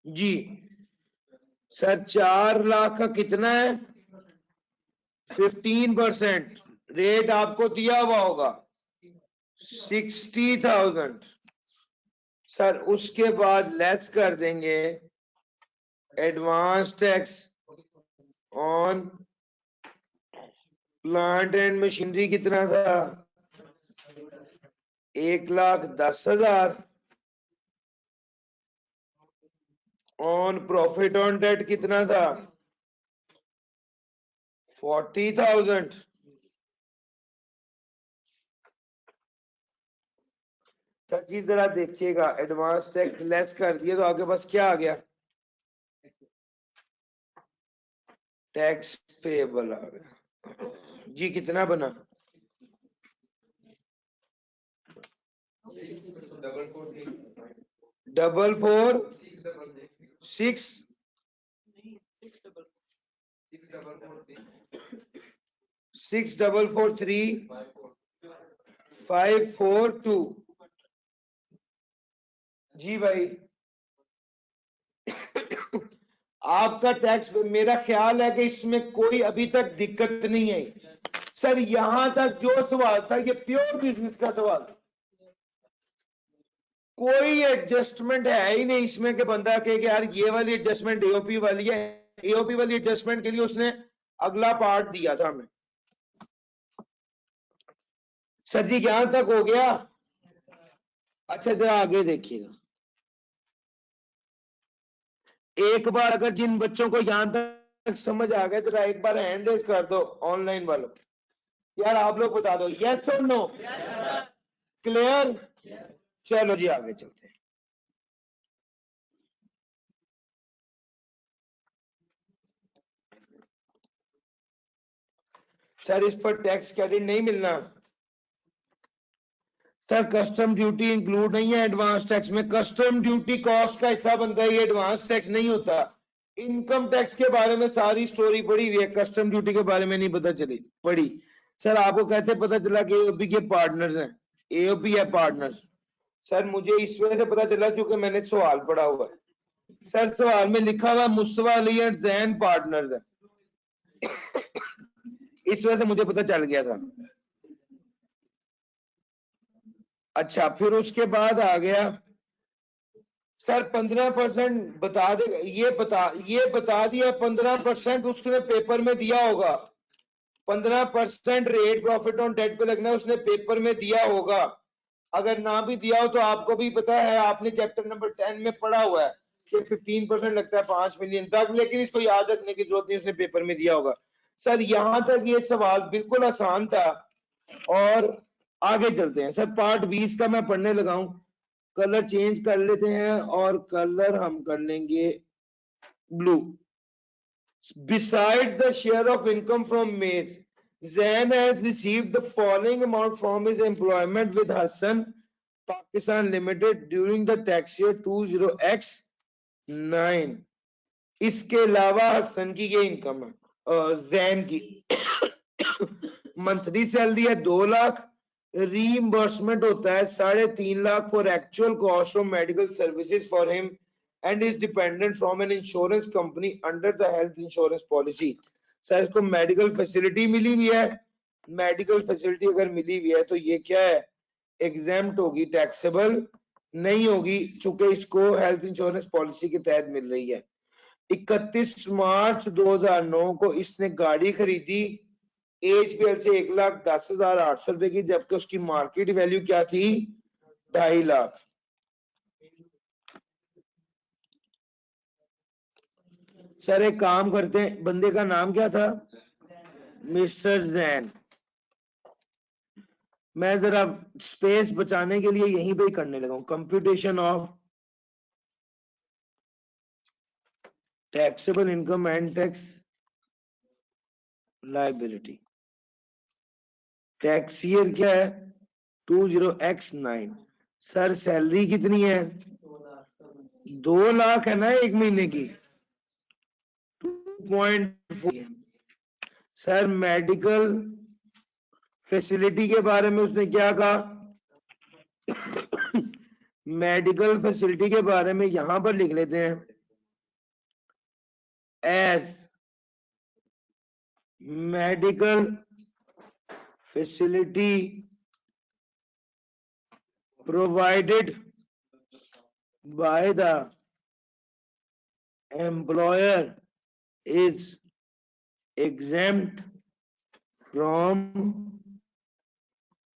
जी सर 4 लाख का कितना है? 15%। रेट आपको दिया हुआ होगा 60,000। सर उसके बाद लेस कर देंगे advance tax on plant and machinery, कितना था? 1,10,000। ऑन प्रॉफिट ऑन डेट कितना था? 40,000। सर जी जरा देखिएगा, एडवांस टैक्स लेस कर दिया तो आपके पास क्या आ गया? टैक्स पेएबल आ गया। जी कितना बना? 446 644542। जी भाई आपका टैक्स, मेरा ख्याल है कि इसमें कोई अभी तक दिक्कत नहीं आई। सर यहां तक जो सवाल था ये प्योर बिजनेस का सवाल था। कोई एडजस्टमेंट है ही नहीं इसमें कि बंदा कहे कि यार ये वाली एडजस्टमेंट एओपी वाली है। एओपी वाली एडजस्टमेंट के लिए उसने अगला पार्ट दिया था हमें। सर जी यहां तक हो गया। अच्छा जरा आगे देखिएगा, एक बार अगर जिन बच्चों को यहां तक समझ आ गया जरा एक बार हैंड रेज कर दो ऑनलाइन वालों। यार आप लोग बता दो यस और नो। क्लियर? चलो जी आगे चलते हैं। सर इस पर टैक्स क्रेडिट नहीं मिलना। सर कस्टम ड्यूटी इंक्लूड नहीं है एडवांस टैक्स में। कस्टम ड्यूटी कॉस्ट का हिस्सा बनता है, ये एडवांस टैक्स नहीं होता। इनकम टैक्स के बारे में सारी स्टोरी पड़ी हुई है, कस्टम ड्यूटी के बारे में नहीं पता चली पड़ी। सर आपको कैसे पता चला कि एओपी के पार्टनर्स हैं? एओपी है पार्टनर्स। सर मुझे इस वजह से पता चला क्योंकि मैंने सवाल पढ़ा हुआ है। सर सवाल में लिखा हुआ मुस्तफा अली एंड जैन पार्टनर्स है, इस वजह से मुझे पता चल गया था। अच्छा फिर उसके बाद आ गया सर 15% बता दे, ये बता दिया 15% उसने पेपर में दिया होगा। 15% रेट प्रॉफिट ऑन डेट पे लगना है, उसने पेपर में दिया होगा। अगर ना भी दिया हो तो आपको भी पता है, आपने चैप्टर नंबर 10 में पढ़ा हुआ है कि 15% लगता है 5 मिलियन तक, लेकिन इसको याद रखने की जरूरत नहीं, उसने पेपर में दिया होगा। सर यहां तक ये सवाल बिल्कुल आसान था। और आगे चलते हैं सर, पार्ट 20 का मैं पढ़ने लगा हूं। कलर चेंज कर लेते हैं और कलर हम कर लेंगे blue. Besides the share of income from maize, Zain has received the following amount from his employment with Hassan Pakistan Limited during the tax year 20X9। इसके अलावा हसन की ये इनकम है, जैन की मंथली सैलरी है 2 लाख, रीइंबर्समेंट होता है 3.5 lakh for actual cost of medical services for him and is dependent from an insurance company under the health insurance policy। Sir इसको मेडिकल फैसिलिटी मिली हुई है। मेडिकल फैसिलिटी अगर मिली हुई है तो ये क्या है, एग्जेम्प्ट होगी, टैक्सेबल नहीं होगी, चूंकि इसको हेल्थ इंश्योरेंस पॉलिसी के तहत मिल रही है। 31 मार्च 2009 को इसने गाड़ी खरीदी एचपीएल से 1,10,800 रुपए की, जबकि उसकी मार्केट वैल्यू क्या थी, 2.5 लाख। सर एक काम करते हैं, बंदे का नाम क्या था, मिस्टर जैन। मैं जरा स्पेस बचाने के लिए यहीं पे ही करने लगा हूं, computation of taxable income and tax liability. Tax year क्या है, 20X9। सर सैलरी कितनी है, 2 लाख है ना एक महीने की, 2.4। सर मेडिकल फैसिलिटी के बारे में उसने क्या कहा, मेडिकल फैसिलिटी के बारे में यहां पर लिख लेते हैं, as medical facility provided by the employer is exempt from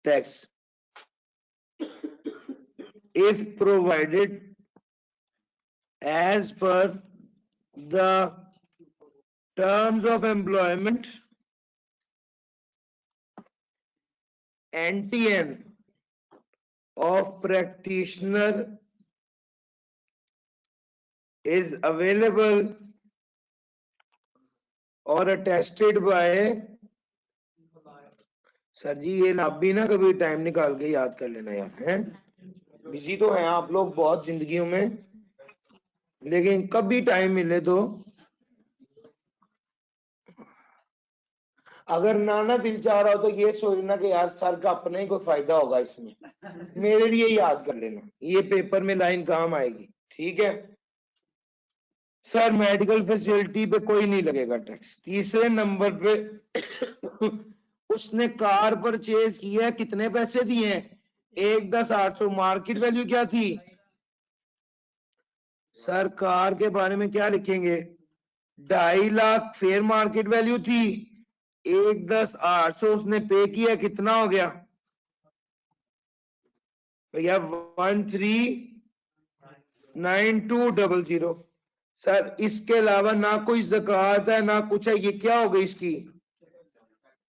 tax if provided as per the terms of employment NTN of practitioner is available or attested by। Sir जी ये आप भी ना कभी टाइम निकाल के याद कर लेना यार, हैं बिजी तो हैं आप लोग बहुत जिंदगियों में, लेकिन कभी टाइम मिले तो, अगर नाना दिल चाह रहा हो तो ये सोचना कि यार सर का अपना ही कोई फायदा होगा इसमें, मेरे लिए याद कर लेना, ये पेपर में लाइन काम आएगी, ठीक है। सर मेडिकल फैसिलिटी पे कोई नहीं लगेगा टैक्स। तीसरे नंबर पे उसने कार परचेज की है, कितने पैसे दिए हैं, 1,10,800 मार्केट वैल्यू क्या थी सर? कार के बारे में क्या लिखेंगे? 2.5 लाख फेयर मार्केट वैल्यू थी, 1,10,800 उसने पे किया, कितना हो गया भैया? 139200। सर इसके अलावा ना कोई ज़कात है ना कुछ है, ये क्या हो गई इसकी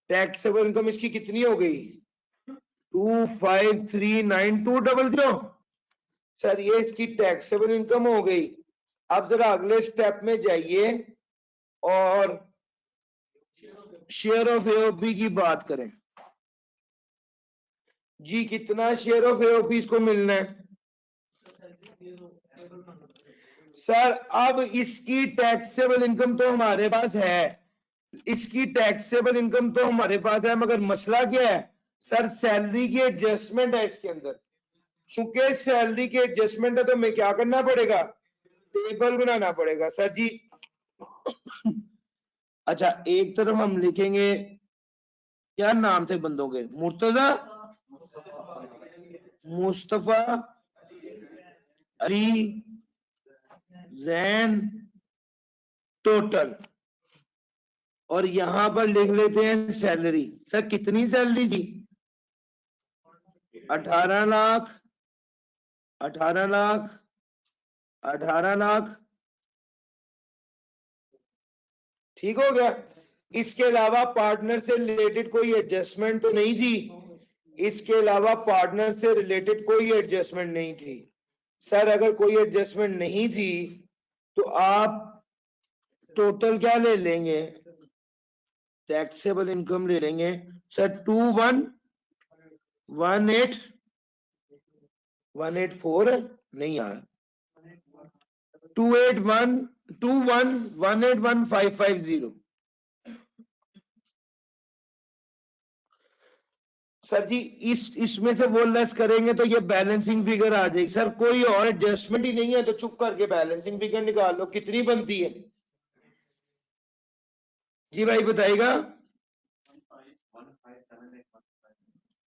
टैक्सेबल इनकम? इसकी कितनी हो गई? 2539,200। सर ये इसकी टैक्सेबल इनकम हो गई। अब जरा अगले स्टेप में जाइए और शेयर ऑफ एओपी की बात करें। जी कितना शेयर ऑफ एओपी इसको मिलना है? सर अब इसकी टैक्सेबल इनकम तो हमारे पास है, इसकी टैक्सेबल इनकम तो हमारे पास है, मगर मसला क्या है सर? सैलरी की एडजस्टमेंट है इसके अंदर। चूंकि सैलरी की एडजस्टमेंट है तो हमें क्या करना पड़ेगा? टेबल बनाना पड़ेगा सर जी। अच्छा एक तरफ हम लिखेंगे, क्या नाम थे बंदों के? मुर्तजा, मुस्तफा, अली, जैन, टोटल। और यहां पर लिख लेते हैं सैलरी। सर कितनी सैलरी थी? 18 लाख, 18 लाख, 18 लाख। ठीक हो गया। इसके अलावा पार्टनर से रिलेटेड कोई एडजस्टमेंट तो नहीं थी? इसके अलावा पार्टनर से रिलेटेड कोई एडजस्टमेंट नहीं थी। सर अगर कोई एडजस्टमेंट नहीं थी तो आप टोटल क्या ले लेंगे? टैक्सेबल इनकम ले लेंगे सर। 2118 नहीं यार, 28121181550। सर जी इसमें से वो लेस करेंगे तो ये बैलेंसिंग फिगर आ जाएगी। सर कोई और एडजस्टमेंट ही नहीं है तो चुप करके बैलेंसिंग फिगर निकाल लो, कितनी बनती है? जी भाई बताइएगा।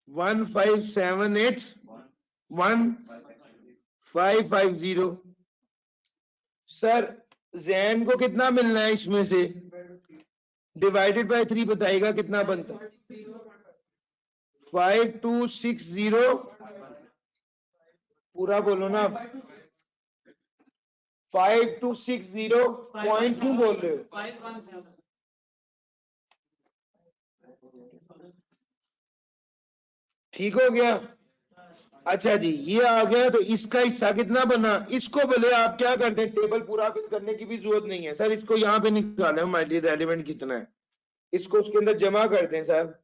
157811550। सर जैन को कितना मिलना है इसमें से? डिवाइडेड बाय 3 बताइएगा कितना बनता है? 5260। पूरा बोलो ना। 5260 पॉइंट क्यों बोल रहे हो? ठीक हो गया। अच्छा जी ये आ गया, तो इसका हिस्सा कितना बना? इसको बोले आप क्या करते हैं, टेबल पूरा फिल करने की भी जरूरत नहीं है सर, इसको यहाँ पे निकाले हमारे लिए रेलिवेंट कितना है, इसको उसके अंदर जमा करते हैं सर।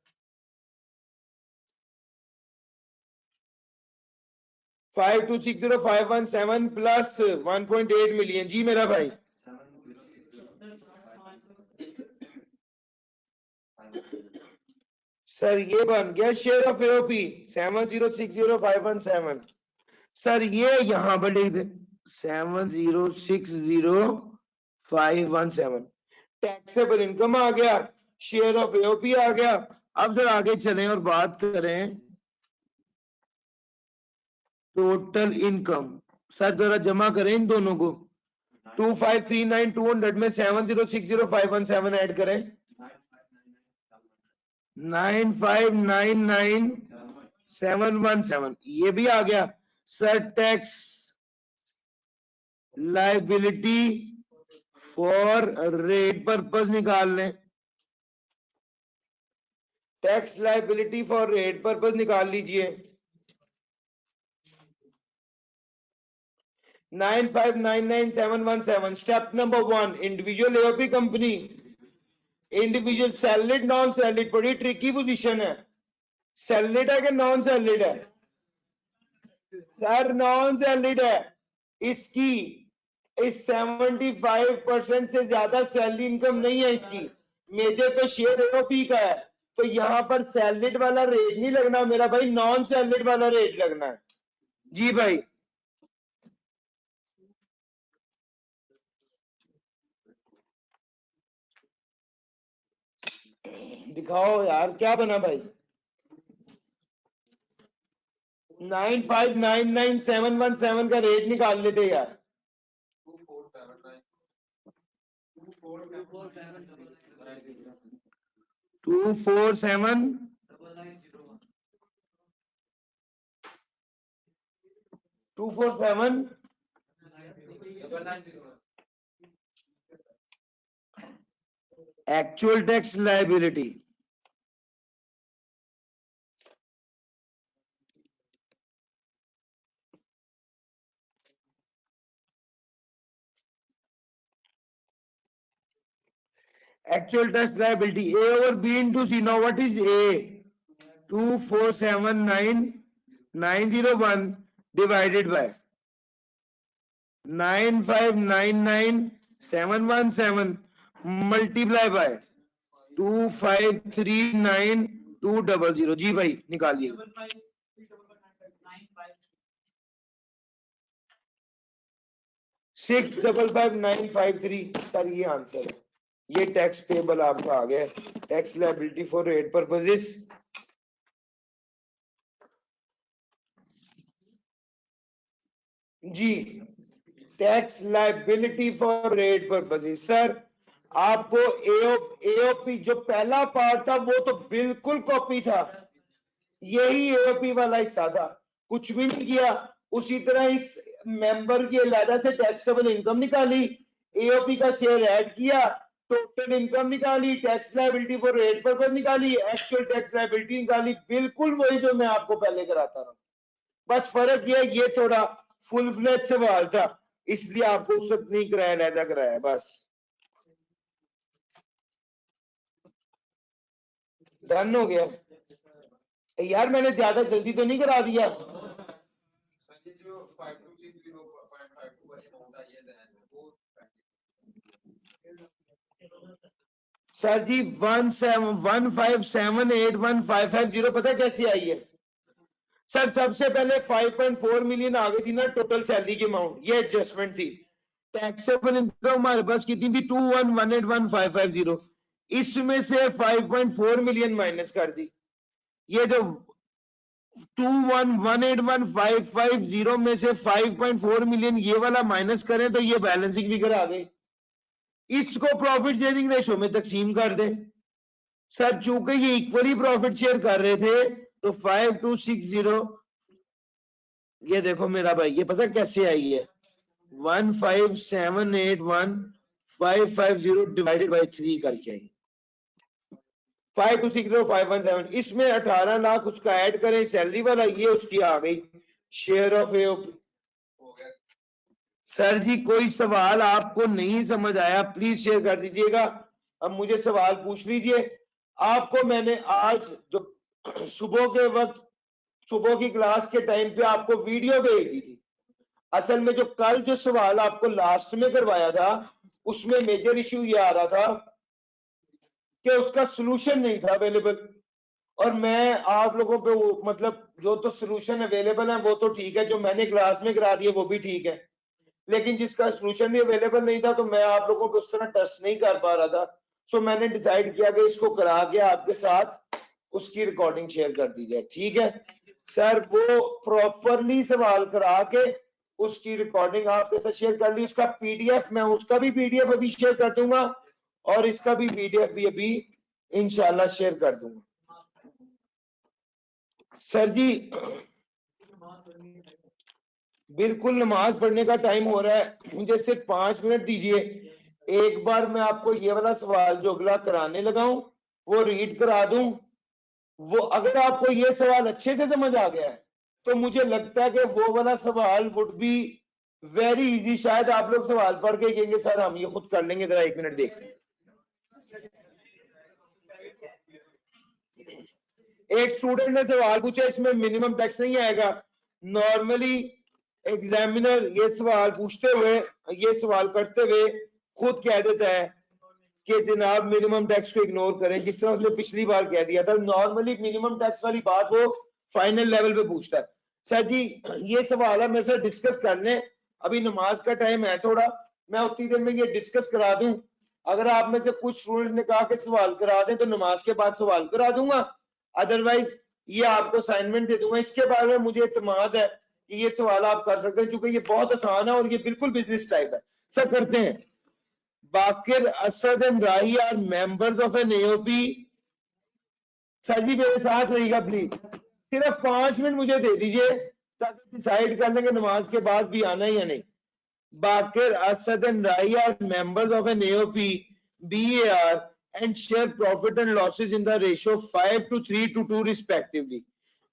5260,517 plus 1.8 million. जी मेरा भाई। सर ये बन गया शेयर ऑफ एओपी 7060517। सर ये यहां पर लिख दे 7060517। टैक्सेबल इनकम आ गया, शेयर ऑफ एओपी आ गया। अब जरा आगे चलें और बात करें टोटल इनकम। सर जरा जमा करें इन दोनों को। 2539,200 में 7060517 ऐड करें। 9599,717 ये भी आ गया। Sir tax liability for rate purpose निकाल लें। Tax liability for rate purpose निकाल लीजिए। 9599,717। Step number 1 individual AOP company, individual salaried non salaried, बड़ी ट्रिकी पोजीशन है। सैलरीड है कि नॉन सैलरीड है? सर नॉन सैलरीड है। इसकी इस 75% से ज्यादा सैलरी इनकम नहीं है इसकी। मेजर तो शेयर एओपी का है, तो यहां पर सैलरीड वाला रेट नहीं लगना मेरा भाई, नॉन सैलरीड वाला रेट लगना है। जी भाई। दिखाओ यार क्या बना भाई। 9599717 का रेट निकाल लेते यार। 247 247 actual tax liability. Actual tax liability A over B into C. Now what is A? 2479901 divided by 9599717 multiply by 2539200। जी भाई निकालिए। 655953 सर ये आंसर है। ये टैक्स पेबल आपका आ गया। Tax liability for rate purposes. जी tax liability for rate purposes. Sir आपको एओपी जो पहला पार्ट था वो तो बिल्कुल कॉपी था, यही एओपी वाला हिस्सा था, कुछ भी नहीं किया। उसी तरह इस मेंबर की अलहदा से टैक्सेबल इनकम निकाली, एओपी का शेयर ऐड किया, टोटल इनकम निकाली, tax liability for rate purpose निकाली, एक्चुअल टैक्स लायबिलिटी निकाली। बिल्कुल वही जो मैं आपको पहले कराता रहा, बस फर्क ये थोड़ा फुल फ्लेज सवाल था, इसलिए आपको उस वक्त नहीं कराया, अलहदा कराया बस। डन हो गया यार, मैंने ज्यादा जल्दी तो नहीं करा दिया। सर जी 157815550 पता कैसे आई है? सर सबसे पहले 5.4 मिलियन आ गई थी ना टोटल सैलरी की अमाउंट, ये एडजस्टमेंट थी। टैक्सेबल इनकम हमारे पास कितनी थी? 211815550। इसमें से 5.4 मिलियन माइनस कर दी। ये जो 211815550 में से 5.4 मिलियन ये वाला माइनस करें तो ये बैलेंसिंग फिगर आ गई। इसको प्रॉफिट शेयरिंग रेशो में तकसीम कर दे। सर चूंकि ये इक्वली प्रॉफिट शेयर कर रहे थे तो 5260, ये देखो मेरा भाई, ये पता कैसे आई है? 157815550 डिवाइडेड बाई 3 करके आई। 5260,517, इसमें 18 लाख उसका ऐड करें सैलरी वाला, ये उसकी आ गई शेयर ऑफ एओपी। सर जी कोई सवाल आपको नहीं समझ आया प्लीज शेयर कर दीजिएगा। अब मुझे सवाल पूछ लीजिए। आपको मैंने आज जो सुबह के वक्त, सुबह की क्लास के टाइम पे आपको वीडियो भेज दी थी। असल में जो कल जो सवाल आपको लास्ट में करवाया था उसमें मेजर इश्यू ये आ रहा था कि उसका सॉल्यूशन नहीं था अवेलेबल, और मैं आप लोगों पे मतलब जो तो सॉल्यूशन अवेलेबल है वो तो ठीक है, जो मैंने क्लास में करा दिए वो भी ठीक है, लेकिन जिसका सॉल्यूशन भी अवेलेबल नहीं था तो मैं आप लोगों को उस तरह टच नहीं कर पा रहा था। सो मैंने डिसाइड किया कि इसको करा के आपके साथ उसकी रिकॉर्डिंग शेयर कर दी जाए। ठीक है सर, वो प्रॉपरली सवाल करा के उसकी रिकॉर्डिंग आपके साथ शेयर कर ली। उसका पीडीएफ, मैं उसका भी पीडीएफ अभी शेयर कर दूंगा और इसका भी पीडीएफ भी अभी इंशाल्लाह शेयर कर दूंगा। सर जी बिल्कुल नमाज पढ़ने का टाइम हो रहा है, मुझे सिर्फ 5 मिनट दीजिए। एक बार मैं आपको ये वाला सवाल जो अगला कराने लगा हूं वो रीड करा दूं। वो अगर आपको ये सवाल अच्छे से समझ आ गया है तो मुझे लगता है कि वो वाला सवाल वुड बी वेरी इजी। शायद आप लोग सवाल पढ़ के कहेंगे सर हम ये खुद कर लेंगे, जरा 1 मिनट देख। एक स्टूडेंट ने सवाल पूछा, इसमें मिनिमम टैक्स नहीं आएगा। नॉर्मली एग्जामिनर ये सवाल पूछते हुए, ये सवाल करते हुए खुद कह देता है कि जनाब मिनिमम टैक्स को इग्नोर करें, जिस तरह उसने पिछली बार कह दिया था। नॉर्मली मिनिमम टैक्स वाली बात वो फाइनल लेवल पे पूछता है। सर जी ये सवाल है मेरे से डिस्कस कर लें, अभी नमाज का टाइम है थोड़ा, मैं उतनी देर में ये डिस्कस करा दूं। अगर आप में से कुछ स्टूडेंट ने कहा कि सवाल करा दें तो नमाज के बाद सवाल करा दूंगा, अदरवाइज ये आपको असाइनमेंट दे दूंगा, इसके बारे में मुझे इत्मीनान है कि ये सवाल आप कर सकते हैं, क्योंकि ये बहुत आसान है और ये बिल्कुल बिजनेस टाइप है। सब करते हैं। Baqir, Asad and Rahi are members of an AOP. Sir जी मेरे साथ रहिएगा प्लीज, सिर्फ 5 मिनट मुझे दे दीजिए ताकि डिसाइड कर लेंगे नमाज के बाद भी आना है या नहीं। Bakir, Asad and Rai are members of an AOP, BAR and share profit and losses in the ratio 5:3:2 respectively.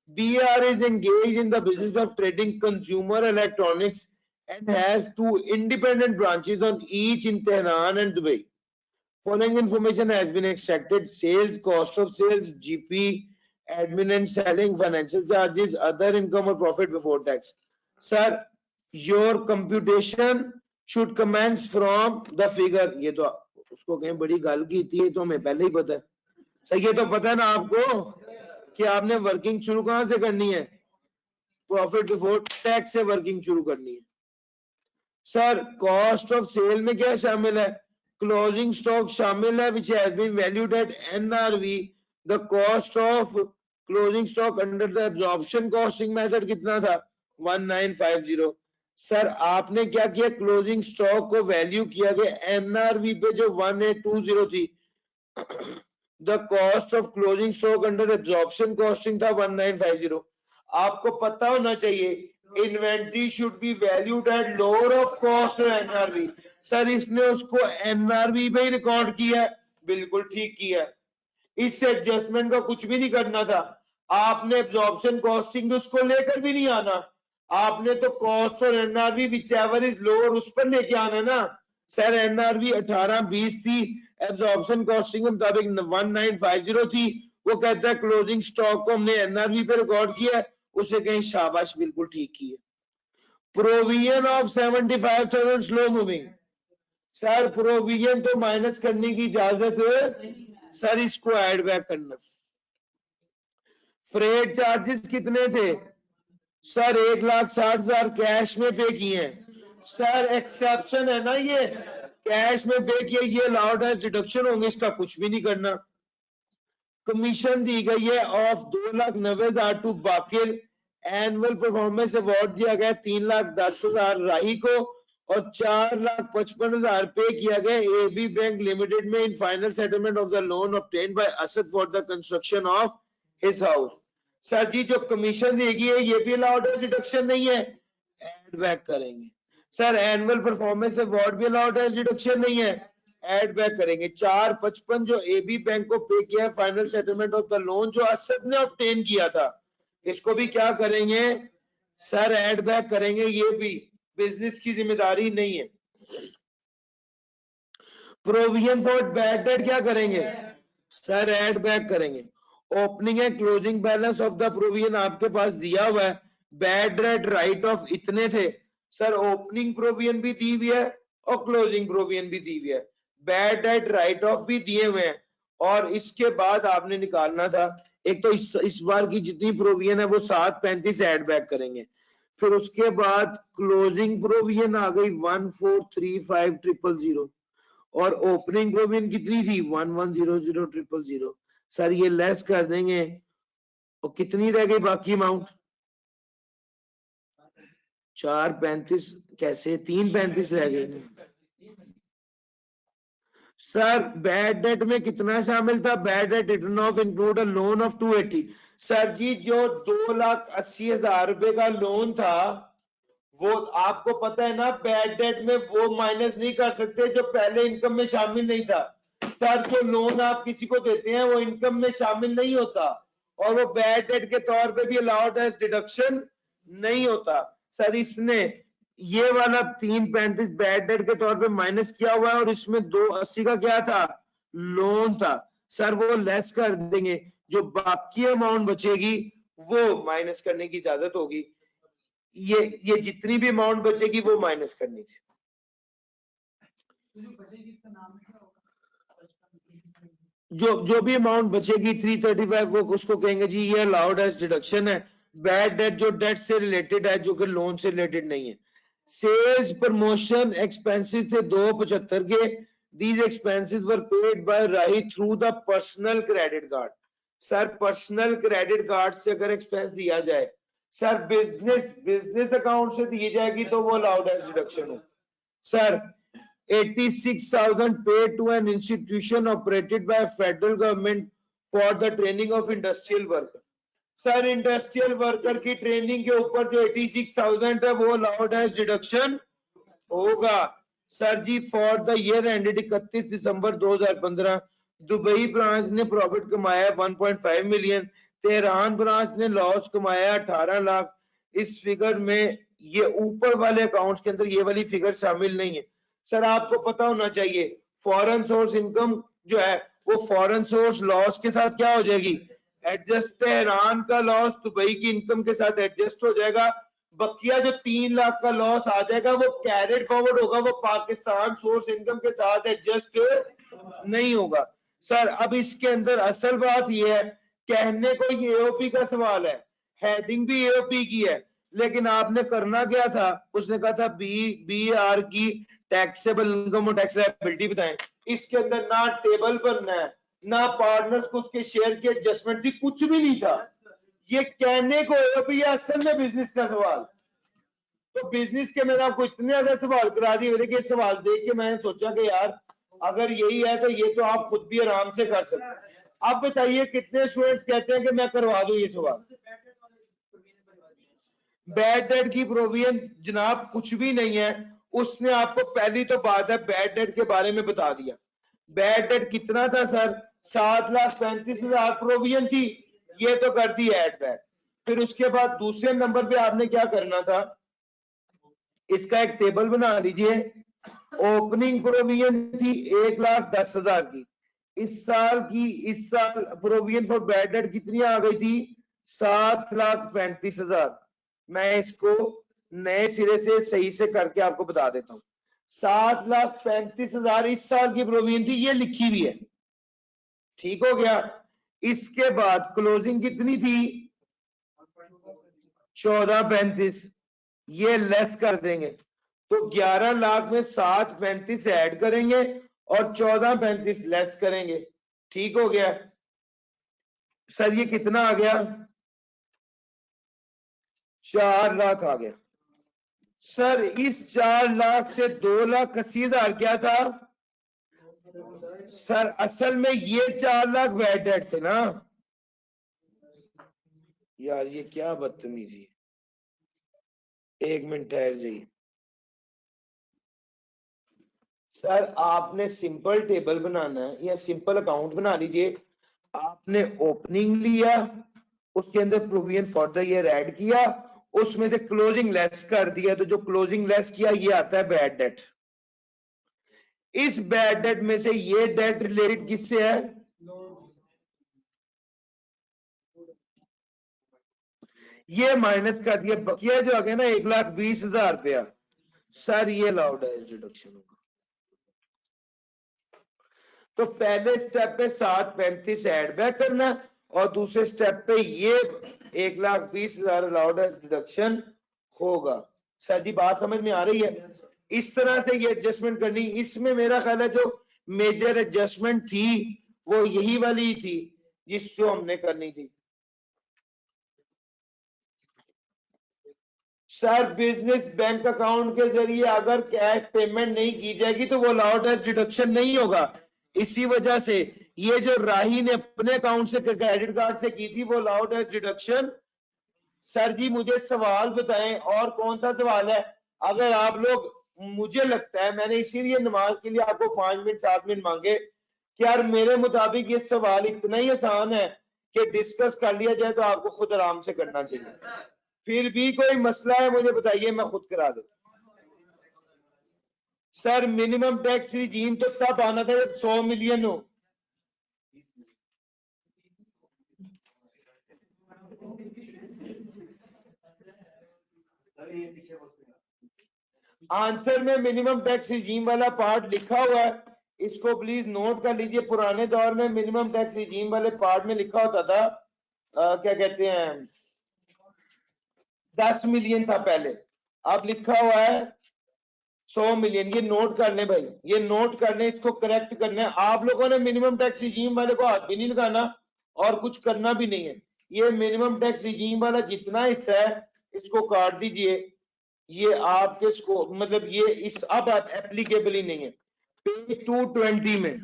BAR is engaged in the business of trading consumer electronics and has 2 independent branches on each in Tehran and Dubai. Following information has been extracted: sales, cost of sales, GP, admin and selling, financial charges, other income or profit before tax. Sir, your computation should commence from the figure. ये तो उसको कहीं बड़ी गाल की थी, तो हमें पहले ही पता है। सर ये तो पता है ना आपको कि आपने वर्किंग शुरू कहां से करनी है? प्रॉफिट बिफोर टैक्स से वर्किंग शुरू करनी है। सर कॉस्ट ऑफ सेल में क्या शामिल है? क्लोजिंग स्टॉक शामिल है which has been valued at NRV. The cost of closing stock under the absorption costing method कितना था? 1950. सर आपने क्या किया? क्लोजिंग स्टॉक को वैल्यू किया गया NRV पे जो 1820 थी। The cost of closing stock under absorption costing था 1950. आपको पता होना चाहिए inventory should be valued at lower of cost NRV. Sir इसने उसको एनआरवी पे ही रिकॉर्ड किया है, बिल्कुल ठीक किया है। इससे एडजस्टमेंट का कुछ भी नहीं करना था। आपने एब्जॉर्प्शन कॉस्टिंग उसको लेकर भी नहीं आना, आपने तो कॉस्ट और NRV which ever is lower उस पर लेके आना ना। सर एनआरवी 1820 थी, एब्जॉर्प्शन कॉस्टिंग के मुताबिक 1950 थी। वो कहता है क्लोजिंग स्टॉक को हमने एनआरवी पे रिकॉर्ड किया है, उसे कहीं शाबाश, बिल्कुल ठीक की है। Provision of 75,000 slow moving. Sir provision तो माइनस करने की इजाजत है, सर इसको ऐड बैक करना। फ्रेट चार्जेस कितने थे? सर 1,60,000 कैश में पे किए हैं। सर एक्सेप्शन है ना, ये कैश में पे किए, ये अलाउड है, डिडक्शन होंगे, इसका कुछ भी नहीं करना। कमीशन दी गई है of 2,90,000 to Baqir. Annual performance award दिया गया 3,10,000 राही को और 4,55,000 पे किया गया एबी बैंक लिमिटेड में in final settlement of the loan obtained by Asad for the construction of his house. Sir जी जो कमीशन देगी है ये भी अलाउड है, डिडक्शन नहीं है, एड बैक करेंगे। सर एनुअल परफॉर्मेंस अवार्ड भी अलाउड है, डिडक्शन नहीं है, एड बैक करेंगे। 455 जो एबी बैंक को पे किया है final settlement of the loan जो असद ने ऑब्टेन किया था, इसको भी क्या करेंगे? सर एड बैक करेंगे, ये भी बिजनेस की जिम्मेदारी नहीं है। प्रोविजन फॉर बैड डेट क्या करेंगे? सर एड बैक करेंगे। Opening and closing balance of the provision आपके पास दिया हुआ है, बैड डेट राइट ऑफ इतने थे। सर ओपनिंग प्रोविजन भी दी हुई है और क्लोजिंग प्रोविजन भी दी हुई है, बैड डेट राइट ऑफ भी दिए हुए हैं। और इसके बाद आपने निकालना था, एक तो इस बार की जितनी प्रोविजन है वो 735 एड बैक करेंगे। फिर उसके बाद क्लोजिंग प्रोविजन आ गई 1,435,000 और ओपनिंग प्रोविजन कितनी थी? 1,100,000। सर ये लेस कर देंगे और कितनी रह गई बाकी अमाउंट? 435 कैसे? 335 रह गई। सर बैड डेट में कितना शामिल था? Bad debt written off include a loan of 280। Sir जी जो 2,80,000 रुपए का लोन था वो आपको पता है ना, बैड डेट में वो माइनस नहीं कर सकते जो पहले इनकम में शामिल नहीं था। सर जो लोन आप किसी को देते हैं वो इनकम में शामिल नहीं होता और वो बैड डेट के तौर पे भी अलाउड है, डिडक्शन नहीं होता। सर इसने ये वाला 335 बैड डेट के तौर पे माइनस किया हुआ है और इसमें 280 का क्या था? लोन था। सर वो लेस कर देंगे, जो बाकी अमाउंट बचेगी वो माइनस करने की इजाजत होगी। ये जितनी भी अमाउंट बचेगी वो माइनस करनी थी। जो भी अमाउंट बचेगी 335 वो उसको कहेंगे जी ये अलाउड है, डिडक्शन है। बैड डेट जो डेट से रिलेटेड है, जो कि लोन से रिलेटेड नहीं है। सेल्स प्रमोशन एक्सपेंसेस थे 275 के। These expenses were paid by Rahi through the personal credit card. Sir personal credit card से अगर एक्सपेंस दिया जाए, सर बिजनेस अकाउंट से दी जाएगी तो वो अलाउड एज डिडक्शन हो। Sir 86,000 paid to an institution operated by federal government for the training of industrial worker। Sir industrial worker की ट्रेनिंग के ऊपर जो 86,000 है वो अलाउड है डिडक्शन होगा। Sir ji for the year ended 31 December 2015 Dubai branch ने प्रॉफिट कमाया 1.5 मिलियन, तेहरान ब्रांच ने लॉस कमाया 18 लाख। इस फिगर में ये ऊपर वाले अकाउंट्स के अंदर ये वाली फिगर शामिल नहीं है। सर आपको पता होना चाहिए फॉरेन सोर्स इनकम जो है वो फॉरेन सोर्स लॉस के साथ क्या हो जाएगी, एडजस्ट। तेहरान का लॉस दुबई की इनकम के साथ एडजस्ट हो जाएगा। बकिया जो 3 लाख का लॉस आ जाएगा वो कैरेट फॉरवर्ड होगा, वो पाकिस्तान सोर्स इनकम के साथ एडजस्ट नहीं होगा। सर अब इसके अंदर असल बात ये है, कहने को ये एओपी का सवाल है, हेडिंग भी एओपी की है, लेकिन आपने करना क्या था, उसने कहा था बी आर की टैक्सेबल इनकम और टैक्स लायबिलिटी बताएं। इसके अंदर ना टेबल बनना है, ना पार्टनर्स को उसके शेयर की एडजस्टमेंट थी, कुछ भी नहीं था। ये कहने को एओपी है, असल में बिजनेस का सवाल। तो बिजनेस के मैंने आपको इतने ज्यादा सवाल करा दिए, मेरे के सवाल देख के मैंने सोचा कि यार अगर यही है तो ये तो आप खुद भी आराम से कर सकते हैं। अब बताइए कितने स्टूडेंट्स कहते हैं कि मैं करवा दूं ये सवाल। बैड डेट की प्रोविजन जनाब कुछ भी नहीं है, उसने आपको पहली तो बात है बैड डेट के बारे में बता दिया। बैड डेट कितना था सर, 7,35,000 प्रोविजन थी, ये तो कर दी एड बैक। फिर उसके बाद दूसरे नंबर पे आपने क्या करना था, इसका एक टेबल बना लीजिए। ओपनिंग प्रोविजन थी 1,10,000 की, इस साल प्रोविजन फॉर बैड डेट कितनी आ गई थी, 7,35,000। मैं इसको नए सिरे से सही से करके आपको बता देता हूं। 7,35,000 इस साल की प्रोविजन थी, ये लिखी हुई है, ठीक हो गया। इसके बाद क्लोजिंग कितनी थी, 14,35, ये लेस कर देंगे तो 11 लाख में 7,35 ऐड करेंगे और 14,35 लेस करेंगे, ठीक हो गया। सर ये कितना आ गया, 4 लाख आ गया। सर इस 4 लाख से 2,80,000 क्या था, सर असल में ये 4 लाख बैड डेट थे ना यार, ये क्या बदतमीजी, एक मिनट ठहर जाइए। सर आपने सिंपल टेबल बनाना है या सिंपल अकाउंट बना लीजिए। आपने ओपनिंग लिया, उसके अंदर provision for the year add किया, उसमें से क्लोजिंग लेस कर दिया, तो जो क्लोजिंग लेस किया ये आता है बैड डेट। इस बैड डेट में से ये डेट रिलेटेड किससे है, ये माइनस कर दिया, बकिया जो आ गया ना 1,20,000 रुपया, सर ये अलाउड है डिडक्शन होगा। तो पहले स्टेप पे 7,35 ऐड बैक करना और दूसरे स्टेप पे ये 1,20,000 अलाउड डिडक्शन होगा। सर जी बात समझ में आ रही है, इस तरह से ये एडजस्टमेंट करनी। इसमें मेरा ख्याल है जो मेजर एडजस्टमेंट थी वो यही वाली थी जिसको हमने करनी थी। सर बिजनेस बैंक अकाउंट के जरिए अगर कैश पेमेंट नहीं की जाएगी तो वो अलाउड एज डिडक्शन नहीं होगा। इसी वजह से ये जो राही ने अपने अकाउंट से क्रेडिट कार्ड से की थी वो अलाउड एज डिडक्शन। सर जी मुझे सवाल बताएं, और कौन सा सवाल है। अगर आप लोग, मुझे लगता है मैंने इसीलिए नमाज के लिए आपको 5 मिनट 7 मिनट मांगे कि यार मेरे मुताबिक ये सवाल इतना ही आसान है कि डिस्कस कर लिया जाए तो आपको खुद आराम से करना चाहिए। फिर भी कोई मसला है मुझे बताइए, मैं खुद करा दूं। सर मिनिमम टैक्स रिजीम तो तब आना था जब 100 मिलियन हो। आंसर में मिनिमम टैक्स रिजीम वाला पार्ट लिखा हुआ है, इसको प्लीज नोट कर लीजिए। पुराने दौर में मिनिमम टैक्स रिजीम वाले पार्ट में लिखा होता था क्या कहते हैं 10 मिलियन था पहले, अब लिखा हुआ है 100 मिलियन। ये नोट कर ले भाई, ये नोट कर ले, इसको करेक्ट करना है। आप लोगों ने मिनिमम टैक्स रिजीम वाले को हाथ भी नहीं लगाना और कुछ करना भी नहीं है। ये मिनिमम टैक्स रिजीम वाला जितना हिस्सा है इसको काट दीजिए, ये आपके इसको मतलब ये इस अब एप्लीकेबल ही नहीं है। पेज 220 में,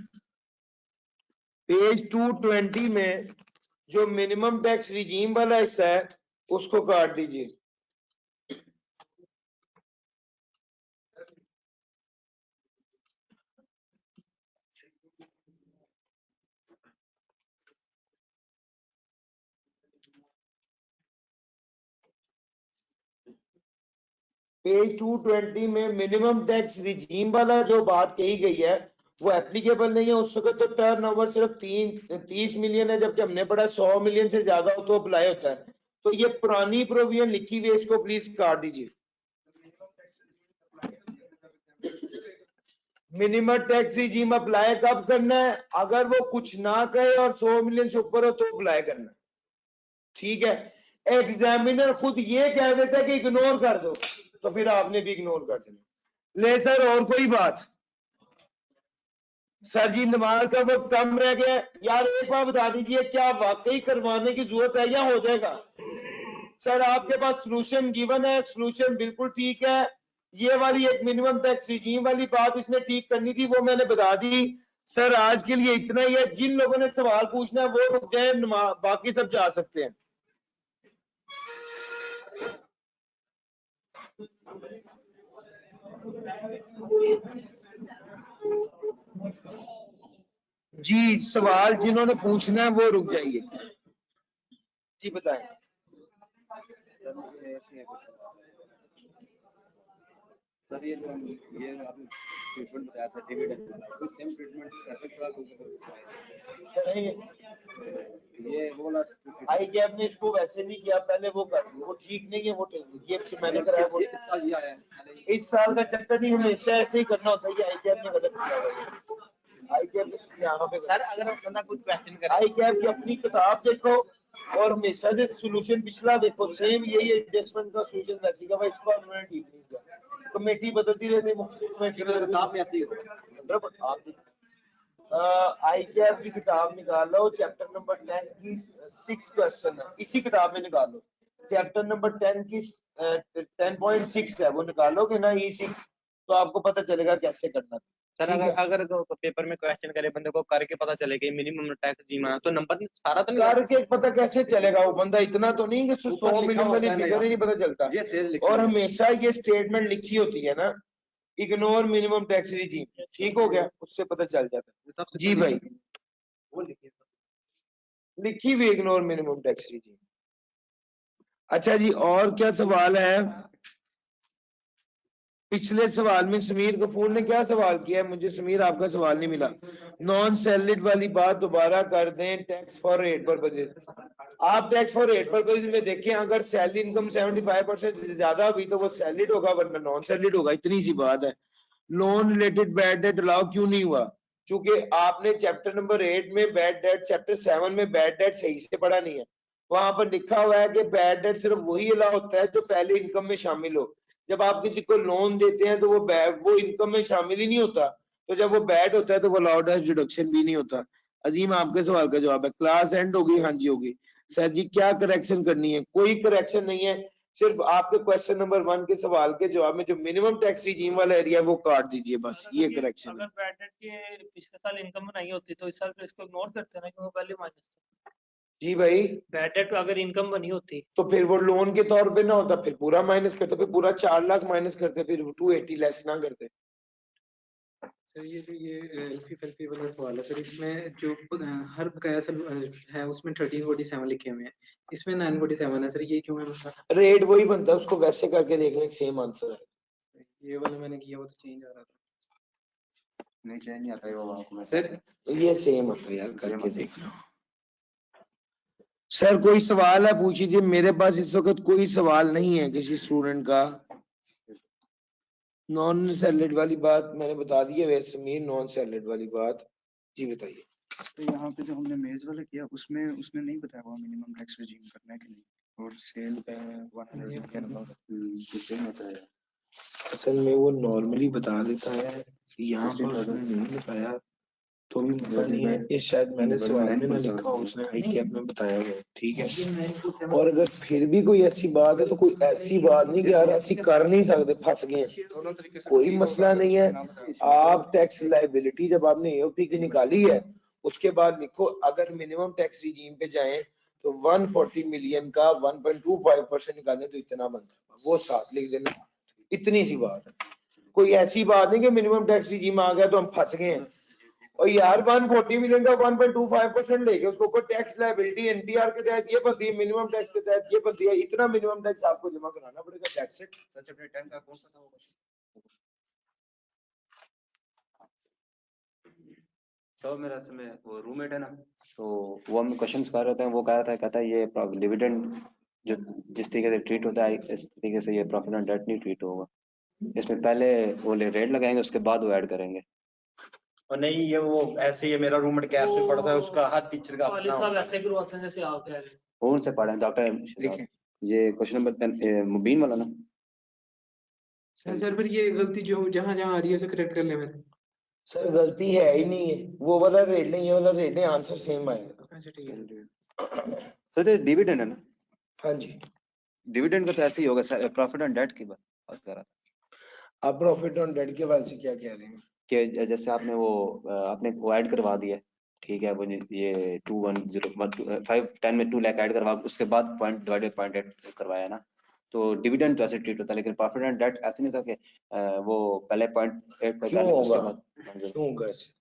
पेज 220 में जो मिनिमम टैक्स रिजीम वाला हिस्सा है उसको काट दीजिए। पेज 220 में मिनिमम टैक्स रिजीम वाला जो बात कही गई है वो एप्लीकेबल नहीं है। उस वक्त तो टर्न ओवर सिर्फ 30 मिलियन है, जबकि हमने पढ़ा 100 मिलियन से ज्यादा हो तो अप्लाई होता है। तो ये पुरानी प्रोविजन लिखी हुई है, इसको प्लीज काट दीजिए। मिनिमम टैक्स रिजीम अप्लाई कब करना है? अगर वो कुछ ना कहे और 100 मिलियन से ऊपर हो तो अप्लाई करना है, ठीक है। एग्जामिनर खुद ये कह देता है कि इग्नोर कर दो, तो फिर आपने भी इग्नोर कर देना। ले सर, और कोई बात? सर जी नमाज का वक्त कम रह गया यार, एक बार बता दीजिए क्या वाकई करवाने की जरूरत है या हो जाएगा? सर आपके पास सोल्यूशन गिवन है, सोल्यूशन बिल्कुल ठीक है। ये वाली एक मिनिमम टैक्स रिजीम वाली बात इसने ठीक करनी थी, वो मैंने बता दी। सर आज के लिए इतना ही है। जिन लोगों ने सवाल पूछना है वो रुक जाए, बाकी सब जा सकते हैं। जी सवाल जिन्होंने पूछना है वो रुक जाइए। जी बताएं। सर ये जो ये आपने ट्रीटमेंट बताया था डिविडेंड वाला, कोई सेम ट्रीटमेंट सेपरेट वाला ये वो वाला आई कैप ने इसको वैसे नहीं किया, पहले वो कर वो ठीक नहीं है। वो ये मैंने कराया वो इस साल ये आया है, इस साल का चक्कर नहीं, हमेशा ऐसे ही करना होता है। ये आई कैप ने गलत किया। आई कैप यहाँ पे सर अगर बंदा कुछ क्वेश्चन करे, आई कैप की अपनी किताब देखो और हमेशा से सोल्यूशन पिछला देखो, सेम यही एडजस्टमेंट का सोल्यूशन वैसे का, इस बार उन्होंने ठीक नहीं किया। कमेटी बदलती रहती, मुख्तलिफ कमेटी किताब में ऐसे ही होगा। आप आई कैप की किताब निकालो, चैप्टर नंबर 10 की 6 क्वेश्चन है, इसी किताब में निकालो। चैप्टर नंबर 10 की 10.6 है, वो निकालोगे ना E6 तो आपको पता चलेगा कैसे करना। सर अगर पेपर में क्वेश्चन करे बंदे को करके पता चले कि मिनिमम टैक्स जीमा, तो नंबर सारा तो नहीं करके पता कैसे चलेगा? वो बंदा इतना तो नहीं कि 100 मिलियन वाली फिगर ही नहीं पता चलता। और हमेशा ये स्टेटमेंट लिखी होती है ना, इग्नोर मिनिमम टैक्स रिजीम, ठीक हो गया, उससे पता चल जाता है। जी भाई वो लिखी हुई इग्नोर मिनिमम टैक्स रिजीम। अच्छा जी, और क्या सवाल है? पिछले सवाल में समीर कपूर ने क्या सवाल किया है? मुझे समीर आपका सवाल नहीं मिला। नॉन सैलरीड वाली बात दोबारा कर दें। टैक्स फॉर रेट पर्पसेज, आप टैक्स फॉर रेट पर्पसेज में देखें, अगर सैलरी इनकम 75% से ज्यादा हुई तो वो सैलरीड होगा, वरना नॉन सैलरीड होगा। इतनी सी बात है। Loan related bad debt allow क्यों नहीं हुआ? क्योंकि आपने चैप्टर नंबर 8 में बैड डेट, चैप्टर 7 में बैड डेट सही से पढ़ा नहीं है। वहां पर लिखा हुआ है कि बैड डेट सिर्फ वही अलाउ होता है जो पहले इनकम में शामिल हो। जब आप किसी को लोन देते हैं तो वो इनकम में शामिल ही नहीं होता, तो जब वो बैड होता है तो वो अलाउड एज डिडक्शन भी नहीं होता। अजीम आपके सवाल का जवाब है। क्लास एंड होगी? हाँ जी होगी। सर जी क्या करेक्शन करनी है? कोई करेक्शन नहीं है, सिर्फ आपके क्वेश्चन नंबर 1 के सवाल के जवाब में जो मिनिमम टैक्स रिजीम वाला एरिया है वो काट दीजिए, बस ये करेक्शन। अगर बैड डेट के पिछले साल इनकम बनाई होती तो इस साल फिर इसको इग्नोर करते हैं ना, क्योंकि पहले माइनस था। जी भाई बैड डेट अगर इनकम बनी होती तो फिर वो लोन के तौर पे ना होता, फिर पूरा माइनस करते, फिर पूरा 4 लाख माइनस करते, फिर 280 लेस ना करते। सर ये जो ये एल्फी फेल्फी वाला सवाल है सर, इसमें जो हर बकाया है उसमें 1347 लिखे हुए हैं, इसमें 947 है सर, ये क्यों है? मतलब रेट वही बनता है, उसको वैसे करके देखने सेम आंसर है। ये वाला मैंने किया वो तो चेंज आ रहा था। नहीं चेंज नहीं आता है वो आपको सर ये सेम होता है यार, करके देख लो। सर कोई सवाल है पूछ लीजिए, मेरे पास इस वक्त कोई सवाल नहीं है किसी स्टूडेंट का। नॉन सैलरीड वाली बात मैंने बता दी है वैसे में, नॉन सैलरीड वाली बात। जी बताइए। तो यहाँ पे जो हमने मेज वाला किया उसमें उसने नहीं बताया हुआ मिनिमम टैक्स रिजीम करना है कि नहीं, और सेल पे 100 होता है। असल में वो नॉर्मली बता देता है, यहाँ पर उसने नहीं बताया। तो भी मसला नहीं है, ये शायद मैंने सवाल में ना लिखा हो, उसने आई कैप में बताया हुआ है, ठीक है। और अगर फिर भी कोई ऐसी बात है तो कोई ऐसी बात नहीं कि यार ऐसी कर नहीं सकते, फंस गए हैं, दोनों तरीके से कोई मसला नहीं है। आप टैक्स लाइबिलिटी जब आपने एओपी की निकाली है, उसके बाद लिखो अगर मिनिमम टैक्स रिजीम पे जाएं तो 140 मिलियन का 1.25% निकालें तो इतना बनता है, वो साथ लिख देना, इतनी सी बात है। कोई ऐसी बात नहीं कि मिनिमम टैक्स रिजीम आ गया तो हम फंस गए हैं। और यार 140 मिलियन का 1.25% लेके उसको कोई टैक्स लायबिलिटी एनटीआर के तहत ये बनती है, मिनिमम टैक्स के तहत ये बनती है, इतना मिनिमम टैक्स आपको जमा कराना पड़ेगा, दैट्स इट। सर चैप्टर 10 का कौन सा था वो क्वेश्चन? तो मेरा समय वो रूममेट है ना, तो वो हम क्वेश्चंस कर रहे थे, वो कह रहा था, कहता है ये डिविडेंड जो जिस तरीके से ट्रीट होता है इस तरीके से ये प्रॉफिट एंड डेट नहीं ट्रीट होगा, इसमें पहले वो रेट लगाएंगे उसके बाद वो ऐड करेंगे। और नहीं ये वो ऐसे ही मेरा रूममेट कैब से पढ़ता है, उसका हर टीचर का कॉलेज अपना साहब ऐसे करवाते हैं जैसे आप कह रहे हैं। कौन से पढ़े डॉक्टर? लिखें। ये क्वेश्चन नंबर 10 मुबीन वाला ना? सर फिर ये गलती जो जहाँ जहाँ आ रही है उसे करेक्ट कर ले मेरे। सर गलती है ही नहीं है, वो वाला रेट नहीं, ये वाला रेट नहीं, आंसर सेम आएगा। अच्छा ठीक है। सर ये डिविडेंड है ना? हाँ जी, डिविडेंड का तो ऐसे ही होगा, प्रॉफिट एंड डेट की बात कर रहा था आप प्रॉफिट ऑन डेट के बारे से क्या कह रहे हैं? कि जैसे आपने वो ऐड करवा दिया, ठीक है, वो ये 510 में 2 लाख ऐड करवा, उसके बाद पॉइंट डिवाइडेड 0.8 करवाया ना, तो डिविडेंड तो ऐसे ट्रीट होता है, लेकिन प्रॉफिट एंड डेट ऐसे नहीं था कि वो पहले 0.8 पे क्यों पहले उसके होगा? बाद क्यों होगा ऐसे?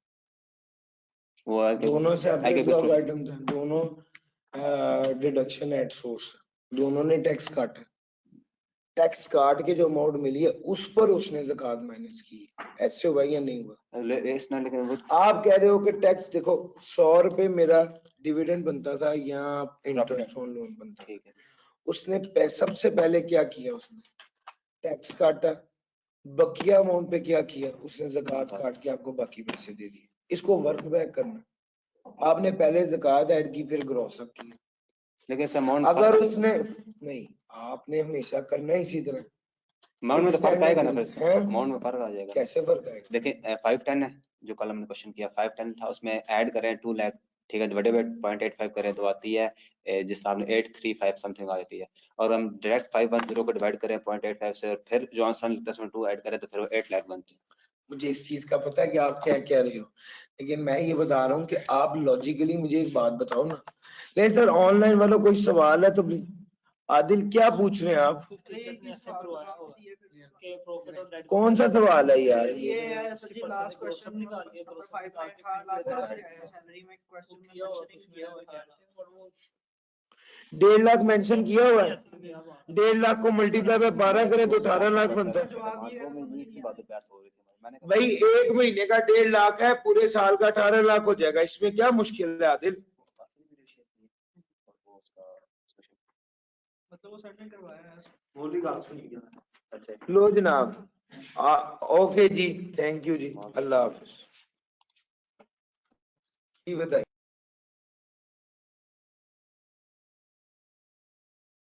वो है कि दोनों है कि सेपरेट कुछ आइटम थे, दोनों डिडक्शन एट सोर्स, दोनों ने टैक्स काटा, टैक्स काट के जो अमाउंट मिली है उस पर उसने ज़कात माइनस की, ऐसे हुआ या नहीं हुआ? लेकिन वो आप कह रहे हो कि टैक्स देखो 100 रुपए मेरा डिविडेंड बनता था या इंटरेस्ट ऑन लोन बनता था, ठीक है, उसने सबसे पहले क्या किया, उसने टैक्स काटा, बकिया अमाउंट पे क्या किया, उसने ज़कात काट के आपको बाकी पैसे दे दिए, इसको वर्क बैक करना। आपने पहले ज़कात ऐड की फिर ग्रॉस अप किया, लेकिन इस अमाउंट अगर उसने नहीं, आपने हमेशा करना ही इसी तरह। अमाउंट में तो फर्क आएगा ना, फिर हैं? अमाउंट में फर्क आ जाएगा। कैसे फर्क आएगा? देखिए 510 है जो कल हमने क्वेश्चन किया, 510 था, उसमें ऐड करें 2 लाख, ठीक है, डिवाइडेड बाय 0.85 करें तो आती है जिस तरह आपने 835 समथिंग आ जाती है, और हम डायरेक्ट 510 को डिवाइड करें 0.85 से और फिर जो आंसर निकलता है उसमें 2 ऐड करें तो फिर वो 8 लाख बनती है। मुझे इस चीज का पता है कि आप क्या कह रहे हो, लेकिन मैं ये बता रहा हूँ कि आप लॉजिकली मुझे एक बात बताओ ना। नहीं सर, ऑनलाइन वाला कोई सवाल है तो आदिल क्या पूछ रहे हैं आप? टीचर्स ने ऐसे करवाया हुआ है कि प्रॉफिट और डेट कौन सा सवाल है यार ये है सर जी लास्ट क्वेश्चन निकाल लिया, नंबर ग्रोस निकाल के 5.8 फिर लाख है सैलरी में क्वेश्चन में किया हुआ मेंशन कुछ नहीं किया किया हुआ हुआ है और वो 1.5 लाख मेंशन किया हुआ है, 1.5 लाख को मल्टीप्लाई बाय 12 करें तो 18 लाख बनता है। जवाब ये है में समझ इसी नहीं बात पे आया। बहस हो रही थी मैंने कहा भाई एक महीने का 1.5 लाख है, पूरे साल का 18 लाख हो जाएगा, इसमें क्या मुश्किल है आदिल? मतलब वो सर ने करवाया है। बोली बात सुनी क्या? अच्छा लो जनाब, ओके जी, थैंक यू जी, अल्लाह हाफिज। बताइए।